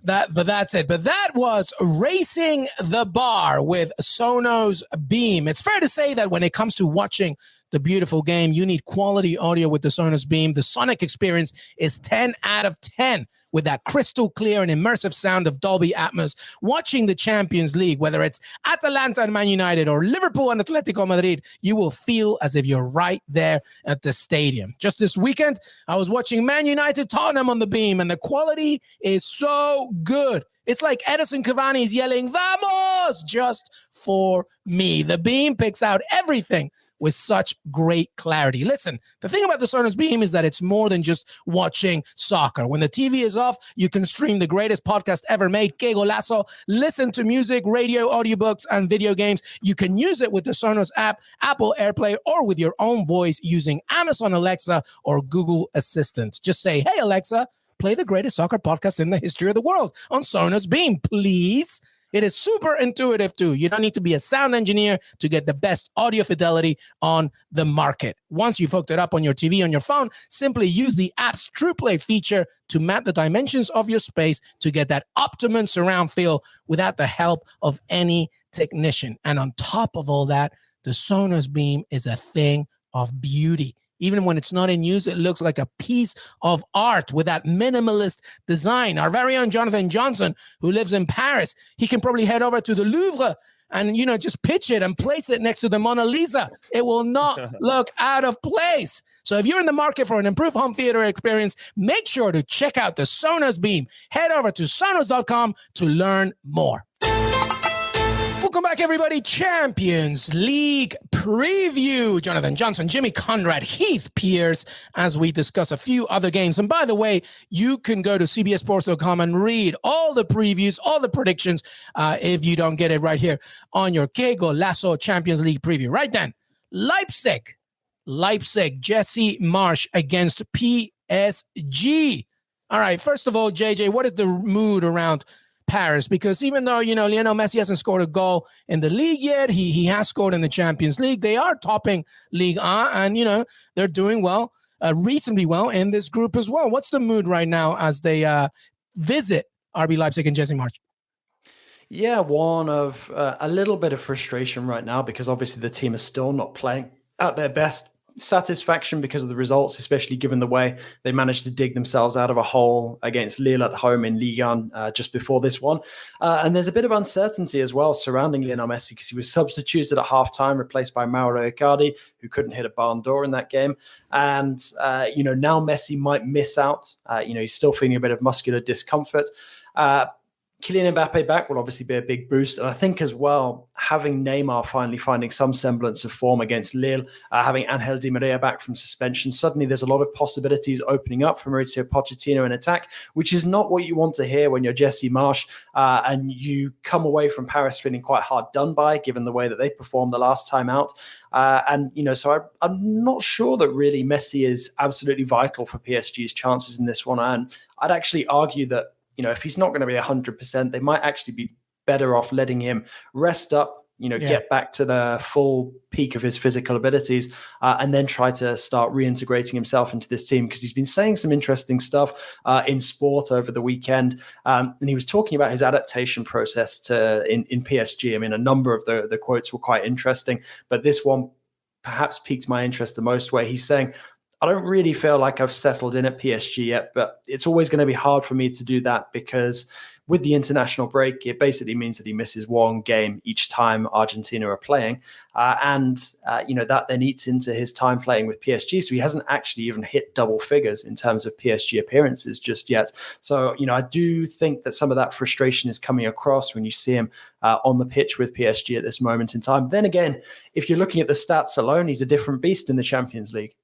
Speaker 1: That's it. But that was Racing the Bar with Sonos Beam. It's fair to say that when it comes to watching the beautiful game, you need quality audio with the Sonos Beam. The sonic experience is 10 out of 10 with that crystal clear and immersive sound of Dolby Atmos. Watching the Champions League, whether it's Atalanta and Man United or Liverpool and Atletico Madrid, you will feel as if you're right there at the stadium. Just this weekend, I was watching Man United Tottenham on the Beam, and the quality is so good. It's like Edison Cavani is yelling, "Vamos!" just for me. The Beam picks out everything with such great clarity. Listen, the thing about the Sonos Beam is that it's more than just watching soccer. When the TV is off, you can stream the greatest podcast ever made, Qué Golazo, listen to music, radio, audiobooks, and video games. You can use it with the Sonos app, Apple AirPlay, or with your own voice using Amazon Alexa or Google Assistant. Just say, "Hey, Alexa, play the greatest soccer podcast in the history of the world on Sonos Beam, please." It is super intuitive, too. You don't need to be a sound engineer to get the best audio fidelity on the market. Once you've hooked it up on your TV, on your phone, simply use the app's TruePlay feature to map the dimensions of your space to get that optimum surround feel without the help of any technician. And on top of all that, the Sonos Beam is a thing of beauty. Even when it's not in use, it looks like a piece of art with that minimalist design. Our very own Jonathan Johnson, who lives in Paris, he can probably head over to the Louvre and, just pitch it and place it next to the Mona Lisa. It will not look out of place. So if you're in the market for an improved home theater experience, make sure to check out the Sonos Beam. Head over to sonos.com to learn more. Welcome back, everybody. Champions League preview. Jonathan Johnson, Jimmy Conrad, Heath Pierce, as we discuss a few other games. And by the way, you can go to cbsports.com and read all the previews, all the predictions, if you don't get it right here on your Qué Golazo Champions League preview. Right then, Leipzig, Jesse Marsch against PSG. All right, first of all, JJ, what is the mood around Paris? Because even though, Lionel Messi hasn't scored a goal in the league yet, he has scored in the Champions League. They are topping Ligue 1 and, they're doing well, reasonably well in this group as well. What's the mood right now as they visit RB Leipzig and Jesse Marsch?
Speaker 3: Yeah, one of a little bit of frustration right now because obviously the team is still not playing at their best. Satisfaction because of the results, especially given the way they managed to dig themselves out of a hole against Lille at home in Ligue 1 just before this one. And there's a bit of uncertainty as well surrounding Lionel Messi because he was substituted at halftime, replaced by Mauro Icardi, who couldn't hit a barn door in that game. And, now Messi might miss out. He's still feeling a bit of muscular discomfort. Kylian Mbappe back will obviously be a big boost. And I think as well, having Neymar finally finding some semblance of form against Lille, having Angel Di Maria back from suspension, suddenly there's a lot of possibilities opening up for Mauricio Pochettino in attack, which is not what you want to hear when you're Jesse Marsch and you come away from Paris feeling quite hard done by, given the way that they performed the last time out. So I'm not sure that really Messi is absolutely vital for PSG's chances in this one. And I'd actually argue that, if he's not going to be 100%, they might actually be better off letting him rest up, get back to the full peak of his physical abilities and then try to start reintegrating himself into this team because he's been saying some interesting stuff in sport over the weekend. And he was talking about his adaptation process in PSG. I mean, a number of the quotes were quite interesting, but this one perhaps piqued my interest the most, where he's saying, I don't really feel like I've settled in at PSG yet, but it's always going to be hard for me to do that because with the international break, it basically means that he misses one game each time Argentina are playing. That then eats into his time playing with PSG. So he hasn't actually even hit double figures in terms of PSG appearances just yet. So, I do think that some of that frustration is coming across when you see him on the pitch with PSG at this moment in time. Then again, if you're looking at the stats alone, he's a different beast in the Champions League.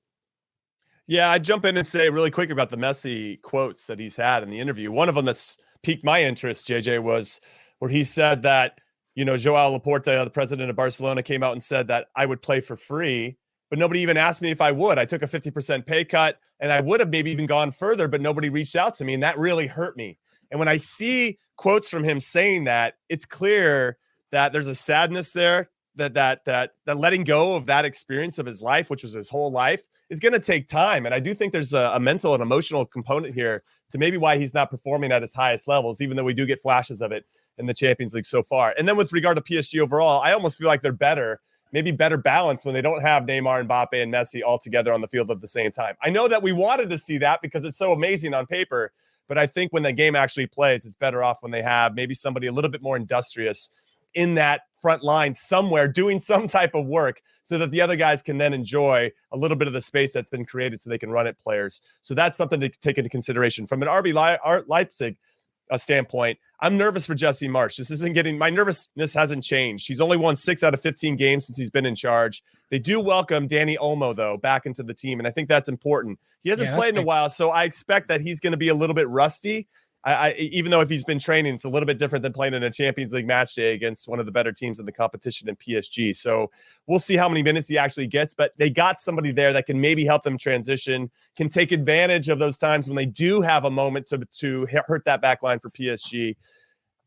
Speaker 2: Yeah, I'd jump in and say really quick about the Messi quotes that he's had in the interview. One of them that's piqued my interest, JJ, was where he said that, Joao Laporta, the president of Barcelona, came out and said that I would play for free, but nobody even asked me if I would. I took a 50% pay cut and I would have maybe even gone further, but nobody reached out to me. And that really hurt me. And when I see quotes from him saying that, it's clear that there's a sadness there, that letting go of that experience of his life, which was his whole life, is going to take time. And I do think there's a mental and emotional component here to maybe why he's not performing at his highest levels, even though we do get flashes of it in the Champions League so far. And then with regard to PSG overall, I almost feel like they're better, maybe better balanced when they don't have Neymar, Mbappe, and Messi all together on the field at the same time. I know that we wanted to see that because it's so amazing on paper, but I think when the game actually plays, it's better off when they have maybe somebody a little bit more industrious in that front line somewhere doing some type of work so that the other guys can then enjoy a little bit of the space that's been created so they can run at players. So that's something to take into consideration. From an RB Leipzig standpoint, I'm nervous for Jesse Marsch. My nervousness hasn't changed. He's only won 6 out of 15 games since he's been in charge. They do welcome Dani Olmo, though, back into the team, and I think that's important. He hasn't played in a while, so I expect that he's going to be a little bit rusty. Even though if he's been training, it's a little bit different than playing in a Champions League match day against one of the better teams in the competition in PSG. So we'll see how many minutes he actually gets, but they got somebody there that can maybe help them transition, can take advantage of those times when they do have a moment to hurt that back line for PSG.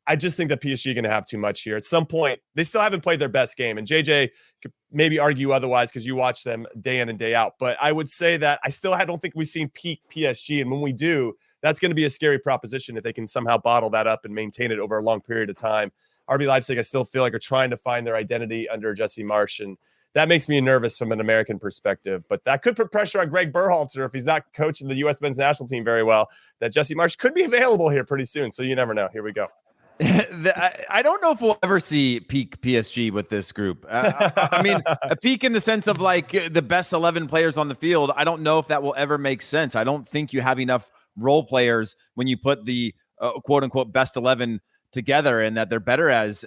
Speaker 2: I just think that PSG are going to have too much here. At some point, they still haven't played their best game, and JJ could maybe argue otherwise because you watch them day in and day out. But I would say that I don't think we've seen peak PSG, and when we do, that's going to be a scary proposition if they can somehow bottle that up and maintain it over a long period of time. RB Leipzig, I still feel like are trying to find their identity under Jesse Marsch, and that makes me nervous from an American perspective. But that could put pressure on Greg Berhalter if he's not coaching the U.S. men's national team very well, that Jesse Marsch could be available here pretty soon. So you never know. Here we go.
Speaker 4: I don't know if we'll ever see peak PSG with this group. I mean, a peak in the sense of like the best 11 players on the field. I don't know if that will ever make sense. I don't think you have enough role players when you put the quote unquote best 11 together, and that they're better as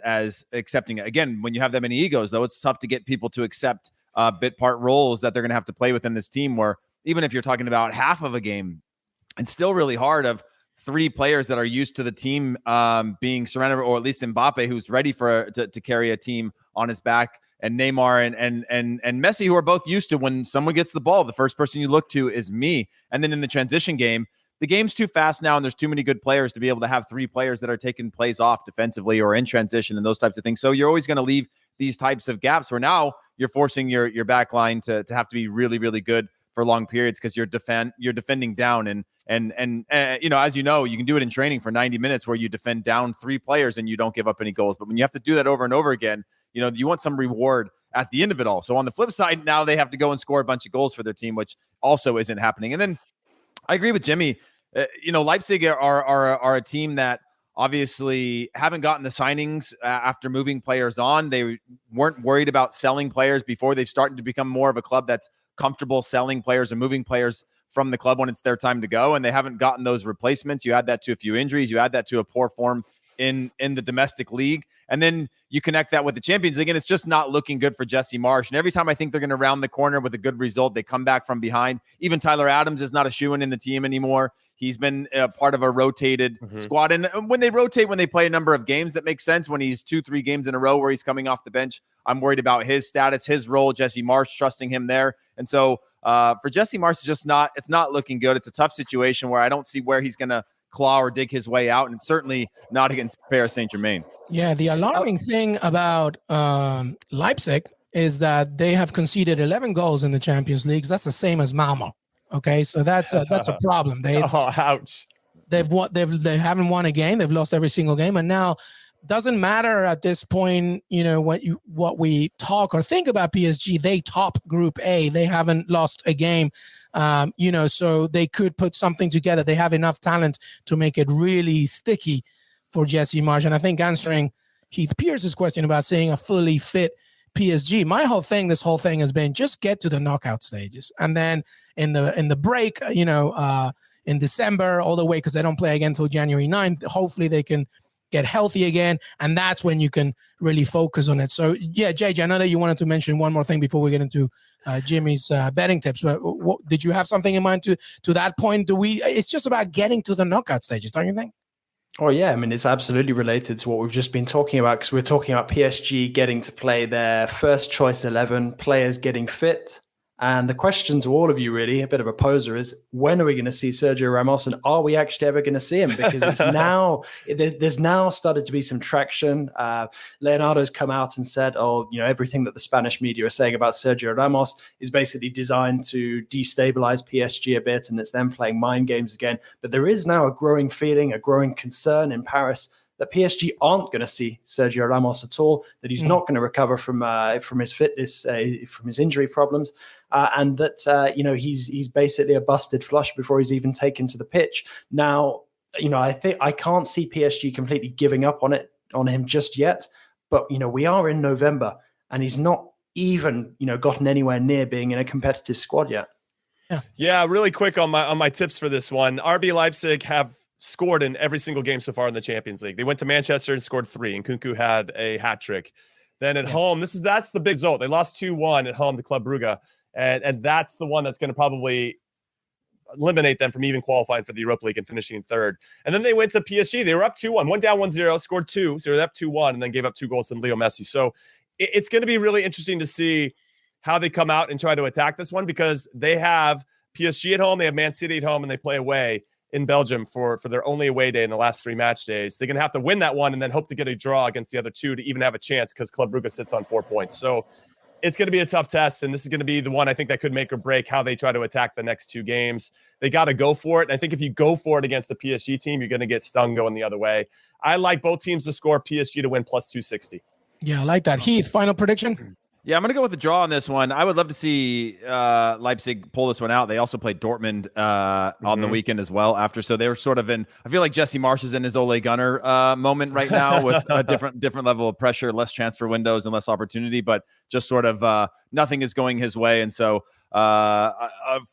Speaker 4: accepting. Again, when you have that many egos, though, it's tough to get people to accept bit part roles that they're going to have to play within this team, where even if you're talking about half of a game, it's still really hard of 3 players that are used to the team being surrounded, or at least Mbappe, who's ready to carry a team on his back, and Neymar and Messi, who are both used to when someone gets the ball, the first person you look to is me. And then in the transition game, the game's too fast now, and there's too many good players to be able to have 3 players that are taking plays off defensively or in transition and those types of things. So you're always going to leave these types of gaps where now you're forcing your back line to have to be really, really good for long periods because you're defending down and as you know, you can do it in training for 90 minutes where you defend down 3 players and you don't give up any goals. But when you have to do that over and over again, you want some reward at the end of it all. So on the flip side, now they have to go and score a bunch of goals for their team, which also isn't happening. And then I agree with Jimmy. Leipzig are a team that obviously haven't gotten the signings after moving players on. They weren't worried about selling players before. They've started to become more of a club that's comfortable selling players and moving players from the club when it's their time to go, and they haven't gotten those replacements. You add that to a few injuries. You add that to a poor form in the domestic league, and then you connect that with the Champions League, and it's just not looking good for Jesse Marsch. And every time I think they're going to round the corner with a good result, they come back from behind. Even Tyler Adams is not a shoo-in in the team anymore. He's been part of a rotated squad. And when they rotate, when they play a number of games, that makes sense. When he's 2-3 games in a row where he's coming off the bench, I'm worried about his status, his role, Jesse Marsch, trusting him there. And so for Jesse Marsch, it's not looking good. It's a tough situation where I don't see where he's going to claw or dig his way out, and it's certainly not against Paris Saint-Germain.
Speaker 1: Yeah, the alarming thing about Leipzig is that they have conceded 11 goals in the Champions League. That's the same as Malmo. Okay, so that's a problem.
Speaker 2: Ouch.
Speaker 1: They haven't won a game. They've lost every single game, and now doesn't matter at this point. What we talk or think about PSG. They top Group A. They haven't lost a game. So they could put something together. They have enough talent to make it really sticky for Jesse Marsch. And I think answering Heath Pierce's question about seeing a fully fit PSG, this whole thing has been just get to the knockout stages, and then in the break, in December all the way, because they don't play again until January 9th. Hopefully they can get healthy again, and that's when you can really focus on it. So yeah, JJ, I know that you wanted to mention one more thing before we get into Jimmy's betting tips, but did you have something in mind to that point? It's just about getting to the knockout stages, don't you think?
Speaker 3: Oh, yeah. I mean, it's absolutely related to what we've just been talking about, because we're talking about PSG getting to play their first choice 11, players getting fit. And the question to all of you, really, a bit of a poser, is when are we going to see Sergio Ramos, and are we actually ever going to see him? Because there's now started to be some traction. Leonardo's come out and said, everything that the Spanish media are saying about Sergio Ramos is basically designed to destabilize PSG a bit, and it's them playing mind games again. But there is now a growing feeling, a growing concern in Paris that PSG aren't going to see Sergio Ramos at all, that he's not going to recover from his fitness, from his injury problems, and that he's basically a busted flush before he's even taken to the pitch. Now, I think I can't see PSG completely giving up on him just yet, but we are in November, and he's not even gotten anywhere near being in a competitive squad yet.
Speaker 2: Yeah. Really quick on my tips for this one. RB Leipzig have scored in every single game so far in the Champions League. They went to Manchester and scored 3, and Kunku had a hat trick. Then at home, that's the big result. They lost 2-1 at home to Club Brugge, and that's the one that's going to probably eliminate them from even qualifying for the Europa League and finishing in third. And then they went to PSG. They were up 2-1, went down 1-0, scored 2, so they were up 2-1, and then gave up 2 goals to Leo Messi. So it's going to be really interesting to see how they come out and try to attack this one, because they have PSG at home, they have Man City at home, and they play away in Belgium for their only away day in the last 3 match days. They're going to have to win that one and then hope to get a draw against the other 2 to even have a chance, because Club Brugge sits on 4 points. So it's going to be a tough test, and this is going to be the one I think that could make or break how they try to attack the next 2 games. They got to go for it. And I think if you go for it against the PSG team, you're going to get stung going the other way. I like both teams to score, PSG to win plus 260.
Speaker 1: Yeah, I like that. Heath, final prediction?
Speaker 4: Yeah, I'm going to go with the draw on this one. I would love to see Leipzig pull this one out. They also played Dortmund on the weekend as well after. So they were sort of in, I feel like Jesse Marsch is in his Ole Gunnar moment right now with a different level of pressure, less transfer windows and less opportunity, but just sort of nothing is going his way. And so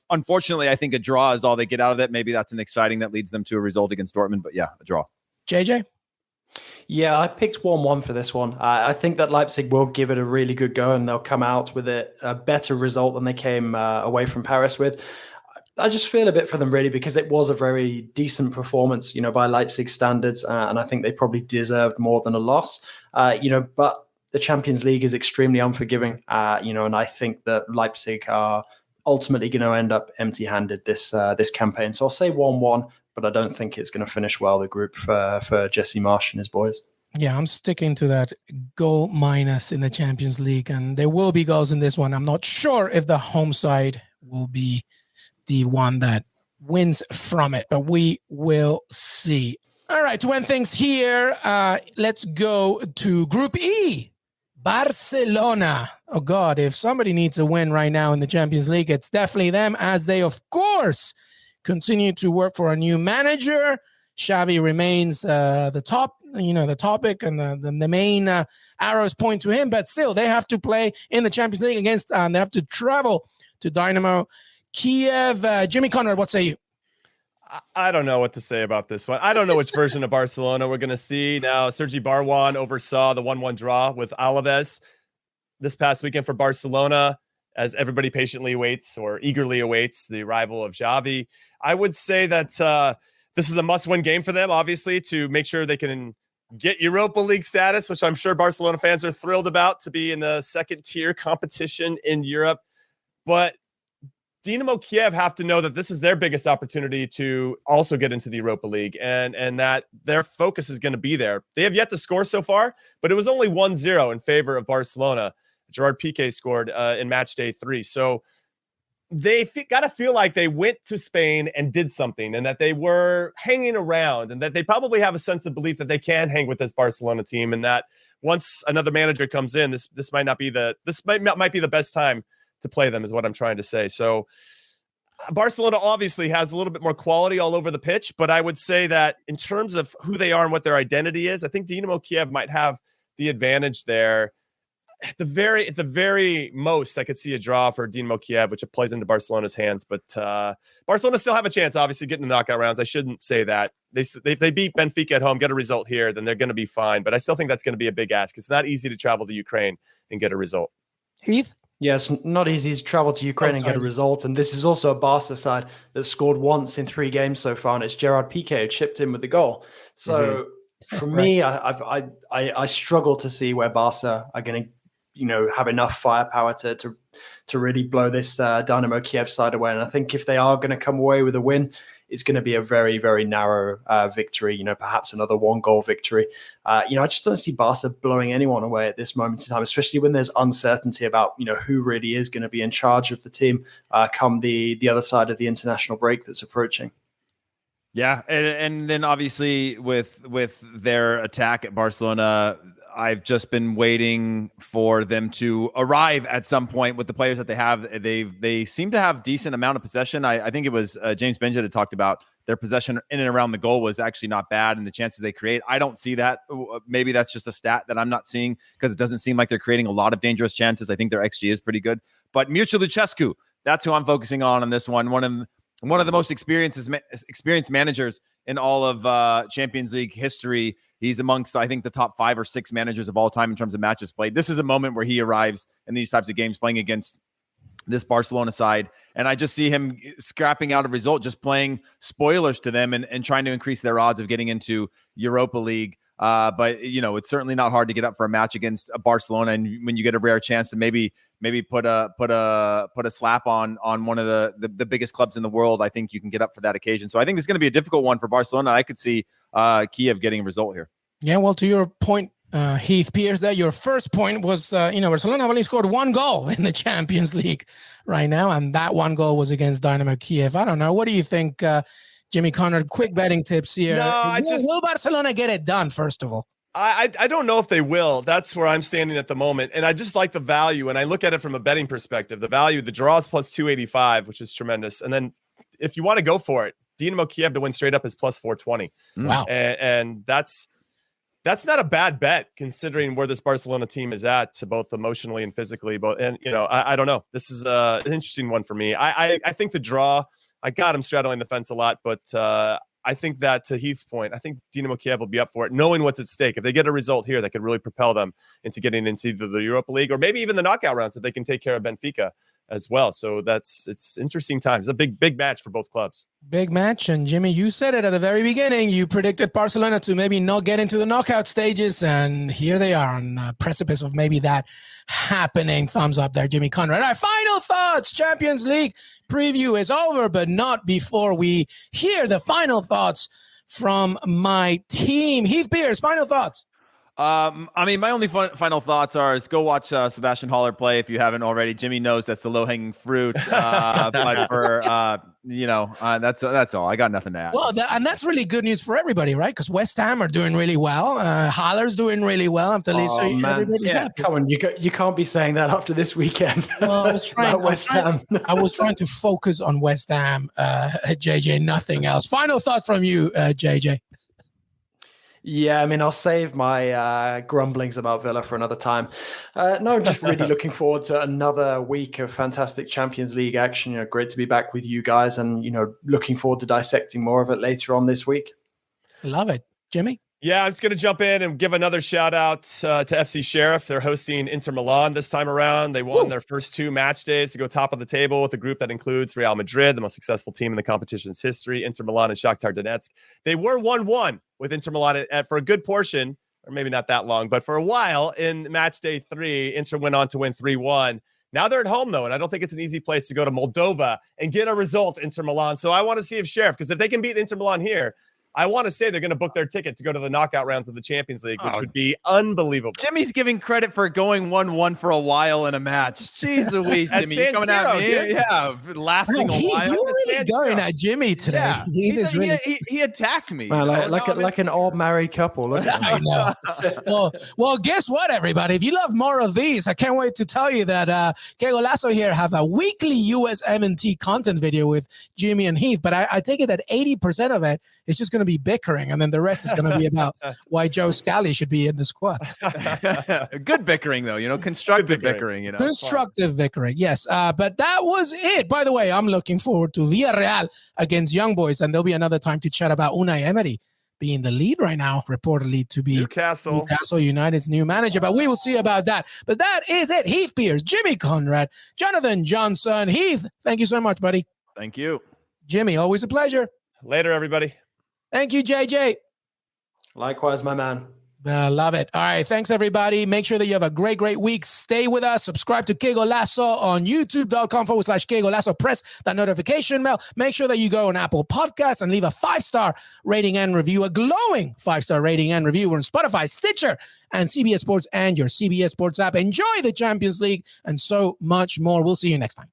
Speaker 4: unfortunately, I think a draw is all they get out of it. Maybe that's an exciting that leads them to a result against Dortmund, but yeah, a draw.
Speaker 1: JJ?
Speaker 3: Yeah, I picked 1-1 for this one. I think that Leipzig will give it a really good go, and they'll come out with a better result than they came away from Paris with. I just feel a bit for them, really, because it was a very decent performance, by Leipzig standards, and I think they probably deserved more than a loss. But the Champions League is extremely unforgiving, and I think that Leipzig are ultimately going to end up empty-handed this campaign. So I'll say 1-1, but I don't think it's going to finish well, the group for Jesse Marsh and his boys.
Speaker 1: Yeah, I'm sticking to that goal minus in the Champions League, and there will be goals in this one. I'm not sure if the home side will be the one that wins from it, but we will see. All right, to end things here, let's go to Group E. Barcelona. Oh, God, if somebody needs a win right now in the Champions League, it's definitely them, as they, of course, continue to work for a new manager. Xavi remains the topic, and the main arrows point to him, but still, they have to play in the Champions League against, they have to travel to Dynamo Kiev. Jimmy Conrad, what say you?
Speaker 2: I don't know what to say about this one. I don't know which version of Barcelona we're going to see. Now, Sergi Barjuan oversaw the 1-1 draw with Alaves this past weekend for Barcelona, as everybody patiently awaits or eagerly awaits the arrival of Xavi. I would say that this is a must-win game for them, obviously, to make sure they can get Europa League status, which I'm sure Barcelona fans are thrilled about, to be in the second-tier competition in Europe. But Dynamo Kiev have to know that this is their biggest opportunity to also get into the Europa League, and that their focus is going to be there. They have yet to score so far, but it was only 1-0 in favor of Barcelona. Gerard Piqué scored in match day 3. So they got to feel like they went to Spain and did something, and that they were hanging around, and that they probably have a sense of belief that they can hang with this Barcelona team, and that once another manager comes in, this might be the best time to play them, is what I'm trying to say. So Barcelona obviously has a little bit more quality all over the pitch, but I would say that in terms of who they are and what their identity is, I think Dynamo Kiev might have the advantage there. At the very most, I could see a draw for Dynamo Kiev, which plays into Barcelona's hands. But Barcelona still have a chance, obviously, getting the knockout rounds. I shouldn't say that. If they beat Benfica at home, get a result here, then they're going to be fine. But I still think that's going to be a big ask. It's not easy to travel to Ukraine and get a result.
Speaker 1: Heath?
Speaker 3: Yes, not easy to travel to Ukraine and get a result. And this is also a Barca side that scored once in 3 games so far, and it's Gerard Piqué who chipped in with the goal. So for me, I struggle to see where Barca are going to, have enough firepower to really blow this Dynamo Kiev side away. And I think if they are going to come away with a win, it's going to be a very, very narrow victory, perhaps another 1-goal victory. I just don't see Barca blowing anyone away at this moment in time, especially when there's uncertainty about, who really is going to be in charge of the team come the other side of the international break that's approaching.
Speaker 4: Yeah. And then obviously with their attack at Barcelona, I've just been waiting for them to arrive at some point with the players that they have. They seem to have decent amount of possession. I think it was James Benja that talked about their possession in and around the goal was actually not bad, and the chances they create, I don't see that. Maybe that's just a stat that I'm not seeing, because it doesn't seem like they're creating a lot of dangerous chances. I think their XG is pretty good. But Mircea Lucescu, that's who I'm focusing on this one. One of the most experienced managers in all of Champions League history. He's amongst, I think, the top 5 or 6 managers of all time in terms of matches played. This is a moment where he arrives in these types of games playing against this Barcelona side. And I just see him scrapping out a result, just playing spoilers to them and trying to increase their odds of getting into Europa League. But it's certainly not hard to get up for a match against Barcelona. And when you get a rare chance to maybe put a slap on one of the biggest clubs in the world, I think you can get up for that occasion. So I think it's going to be a difficult one for Barcelona. I could see Kiev getting a result here.
Speaker 1: Yeah, well, to your point, Heath Pierce, there, your first point was, Barcelona have only scored 1 goal in the Champions League right now, and that 1 goal was against Dynamo Kiev. I don't know. What do you think, Jimmy Conrad? Quick betting tips here.
Speaker 2: No,
Speaker 1: will Barcelona get it done, first of all?
Speaker 2: I don't know if they will. That's where I'm standing at the moment. And I just like the value. And I look at it from a betting perspective. The value, the draw is plus 285, which is tremendous. And then if you want to go for it, Dynamo Kiev to win straight up is plus 420.
Speaker 1: Wow.
Speaker 2: And that's not a bad bet, considering where this Barcelona team is at, both emotionally and physically. And I don't know. This is an interesting one for me. I think the draw, I'm straddling the fence a lot, but I think that, to Heath's point, I think Dynamo Kiev will be up for it, knowing what's at stake. If they get a result here, that could really propel them into getting into either the Europa League or maybe even the knockout rounds, if they can take care of Benfica. as well. So it's interesting times. It's a big match for both clubs.
Speaker 1: Big match. And Jimmy, you said it at the very beginning. You predicted Barcelona to maybe not get into the knockout stages. And here they are on the precipice of maybe that happening. Thumbs up there, Jimmy Conrad. Our final thoughts. Champions League preview is over, but not before we hear the final thoughts from my team. Heath Beers, final thoughts.
Speaker 4: I mean, my only final thoughts is go watch Sebastian Haller play if you haven't already. Jimmy knows that's the low-hanging fruit. But for that's all. I got nothing to add.
Speaker 1: Well, and that's really good news for everybody, right? Because West Ham are doing really well. Haller's doing really well after leave. So everybody's happy.
Speaker 3: Come on, you can't be saying that after this weekend.
Speaker 1: Well, I was trying to focus on West Ham, JJ, nothing else. Final thoughts from you, JJ.
Speaker 3: Yeah, I mean, I'll save my grumblings about Villa for another time. No, just really looking forward to another week of fantastic Champions League action. Great to be back with you guys, and looking forward to dissecting more of it later on this week.
Speaker 1: Love it, Jimmy.
Speaker 2: Yeah, I'm just going to jump in and give another shout out to FC Sheriff. They're hosting Inter Milan this time around. They won their first 2 match days to go top of the table with a group that includes Real Madrid, the most successful team in the competition's history, Inter Milan and Shakhtar Donetsk. They were 1-1 with Inter Milan for a good portion, or maybe not that long, but for a while in match day 3, Inter went on to win 3-1. Now they're at home, though, and I don't think it's an easy place to go to Moldova and get a result, Inter Milan. So I want to see if Sheriff, because if they can beat Inter Milan here, I want to say they're going to book their ticket to go to the knockout rounds of the Champions League, which would be unbelievable.
Speaker 4: Jimmy's giving credit for going 1-1 for a while in a match. Jeez Louise, Jimmy. You're coming at me. Yeah, lasting a while.
Speaker 1: You're really going at Jimmy today.
Speaker 4: Yeah. He attacked me.
Speaker 3: Man, like an old married couple. Look at
Speaker 1: I know. Well, guess what, everybody? If you love more of these, I can't wait to tell you that Qué Golazo here have a weekly US M&T content video with Jimmy and Heath, but I take it that 80% of it is just going to be bickering, and then the rest is going to be about why Joe Scally should be in the squad.
Speaker 4: Good bickering, though, constructive bickering.
Speaker 1: Constructive bickering, yes. But that was it. By the way, I'm looking forward to Villarreal against Young Boys, and there'll be another time to chat about Unai Emery being the lead right now, reportedly to be Newcastle United's new manager. But we will see about that. But that is it. Heath Beers, Jimmy Conrad, Jonathan Johnson. Heath, thank you so much, buddy.
Speaker 4: Thank you.
Speaker 1: Jimmy, always a pleasure.
Speaker 2: Later, everybody.
Speaker 1: Thank you, JJ.
Speaker 3: Likewise, my man.
Speaker 1: Love it. All right. Thanks, everybody. Make sure that you have a great week. Stay with us. Subscribe to Qué Golazo on youtube.com/Qué Golazo. Press that notification bell. Make sure that you go on Apple Podcasts and leave a 5-star rating and review, a glowing 5-star rating and review. We're on Spotify, Stitcher, and CBS Sports and your CBS Sports app. Enjoy the Champions League and so much more. We'll see you next time.